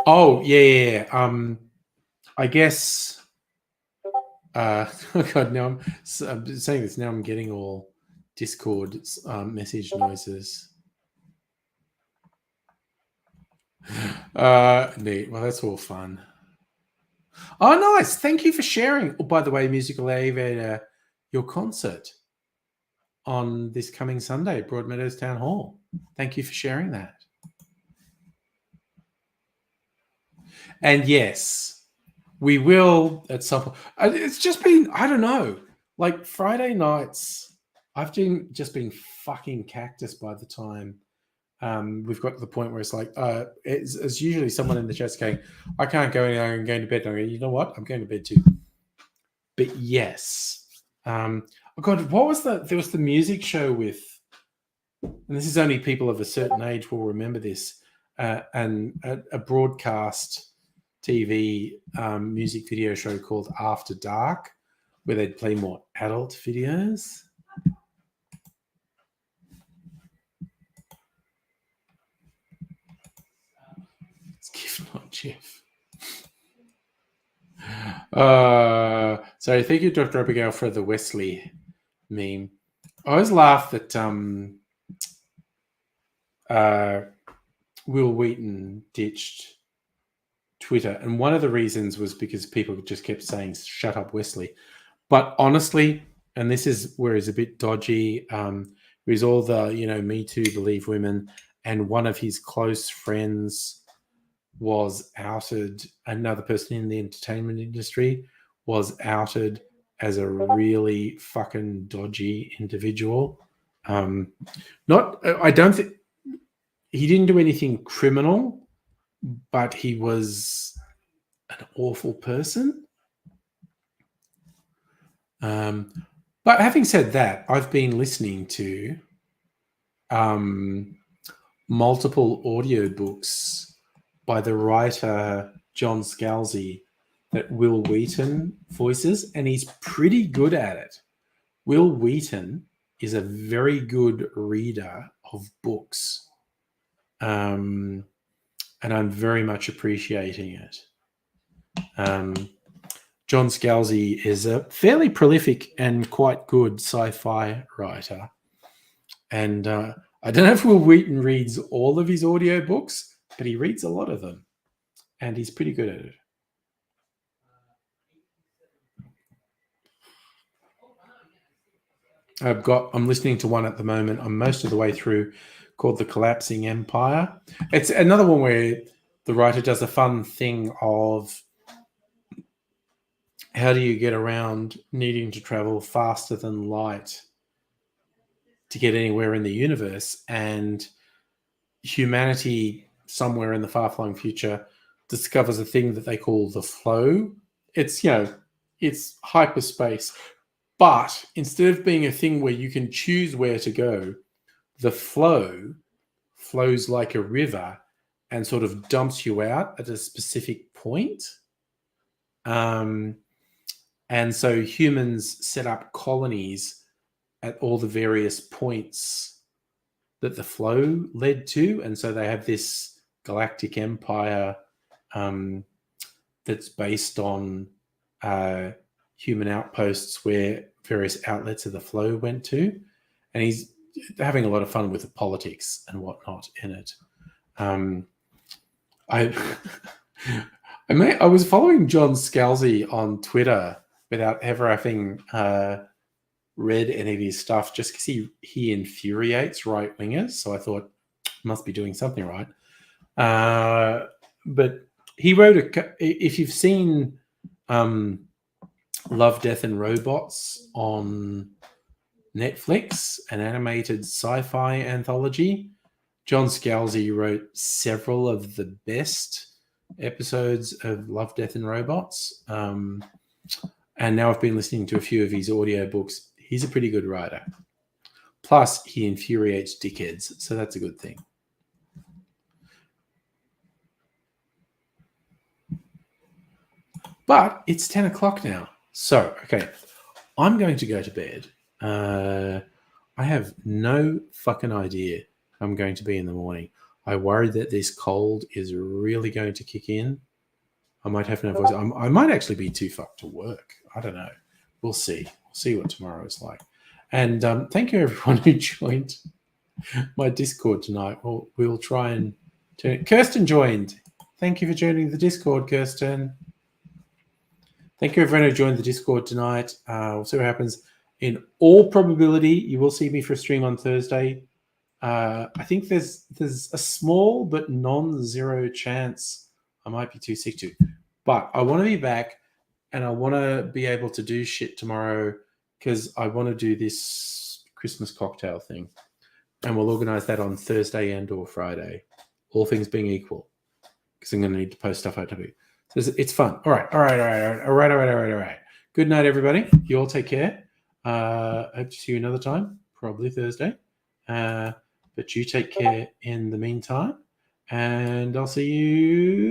Oh, yeah. I guess. Oh God, now I'm saying this. Now I'm getting all Discord message noises. Neat. Well, that's all fun. Oh, nice. Thank you for sharing. Oh, by the way, Musical Elevator, your concert on this coming Sunday at Broadmeadows Town Hall. Thank you for sharing that. And yes, we will at some point. It's just been, I don't know, like Friday nights, I've just been fucking cactus by the time we've got to the point where it's like, it's usually someone in the chat's going, I can't go anywhere, I'm going to bed. And I go, you know what? I'm going to bed too. But yes. Oh God, what was there was the music show with, and this is only people of a certain age will remember this, and a broadcast TV music video show called After Dark, where they'd play more adult videos. It's given on Jeff. Sorry, thank you, Dr. Abigail, for the Wesley meme. I always laugh that Will Wheaton ditched Twitter, and one of the reasons was because people just kept saying "Shut up, Wesley." But honestly, and this is where he's a bit dodgy, he's all the Me Too, Believe Women, and one of his close friends was outed. Another person in the entertainment industry was outed as a really fucking dodgy individual. I don't think he didn't do anything criminal, but he was an awful person. But having said that, I've been listening to multiple audiobooks by the writer John Scalzi that Will Wheaton voices, and he's pretty good at it. Will Wheaton is a very good reader of books. And I'm very much appreciating it. John Scalzi is a fairly prolific and quite good sci-fi writer. And I don't know if Will Wheaton reads all of his audiobooks, but he reads a lot of them. And he's pretty good at it. I'm listening to one at the moment. I'm most of the way through, called The Collapsing Empire. It's another one where the writer does a fun thing of how do you get around needing to travel faster than light to get anywhere in the universe, and humanity somewhere in the far-flung future discovers a thing that they call the flow. It's it's hyperspace, but instead of being a thing where you can choose where to go, the flow flows like a river and sort of dumps you out at a specific point. And so humans set up colonies at all the various points that the flow led to. And so they have this galactic empire that's based on human outposts where various outlets of the flow went to. And he's having a lot of fun with the politics and whatnot in it. I was following John Scalzi on Twitter without ever having read any of his stuff, just because he infuriates right wingers. So I thought, must be doing something right. But he wrote if you've seen Love, Death and Robots on Netflix, an animated sci-fi anthology, John Scalzi wrote several of the best episodes of Love, Death and Robots. And now I've been listening to a few of his audiobooks. He's a pretty good writer. Plus, he infuriates dickheads, so that's a good thing. But it's 10 o'clock now. So, okay, I'm going to go to bed. I have no fucking idea I'm going to be in the morning. I worry that this cold is really going to kick in. I might have no voice. I might actually be too fucked to work. I don't know. We'll see. We'll see what tomorrow is like. And thank you, everyone who joined my Discord tonight. We'll try and turn it. Kirsten joined. Thank you for joining the Discord, Kirsten. Thank you, everyone who joined the Discord tonight. We'll see what happens. In all probability, you will see me for a stream on Thursday. I think there's a small but non-zero chance I might be too sick to. But I want to be back, and I want to be able to do shit tomorrow because I want to do this Christmas cocktail thing. And we'll organize that on Thursday and or Friday, all things being equal, because I'm going to need to post stuff out to you. So it's fun. All right. Good night, everybody. You all take care. Hope to see you another time, probably Thursday. But you take care in the meantime, and I'll see you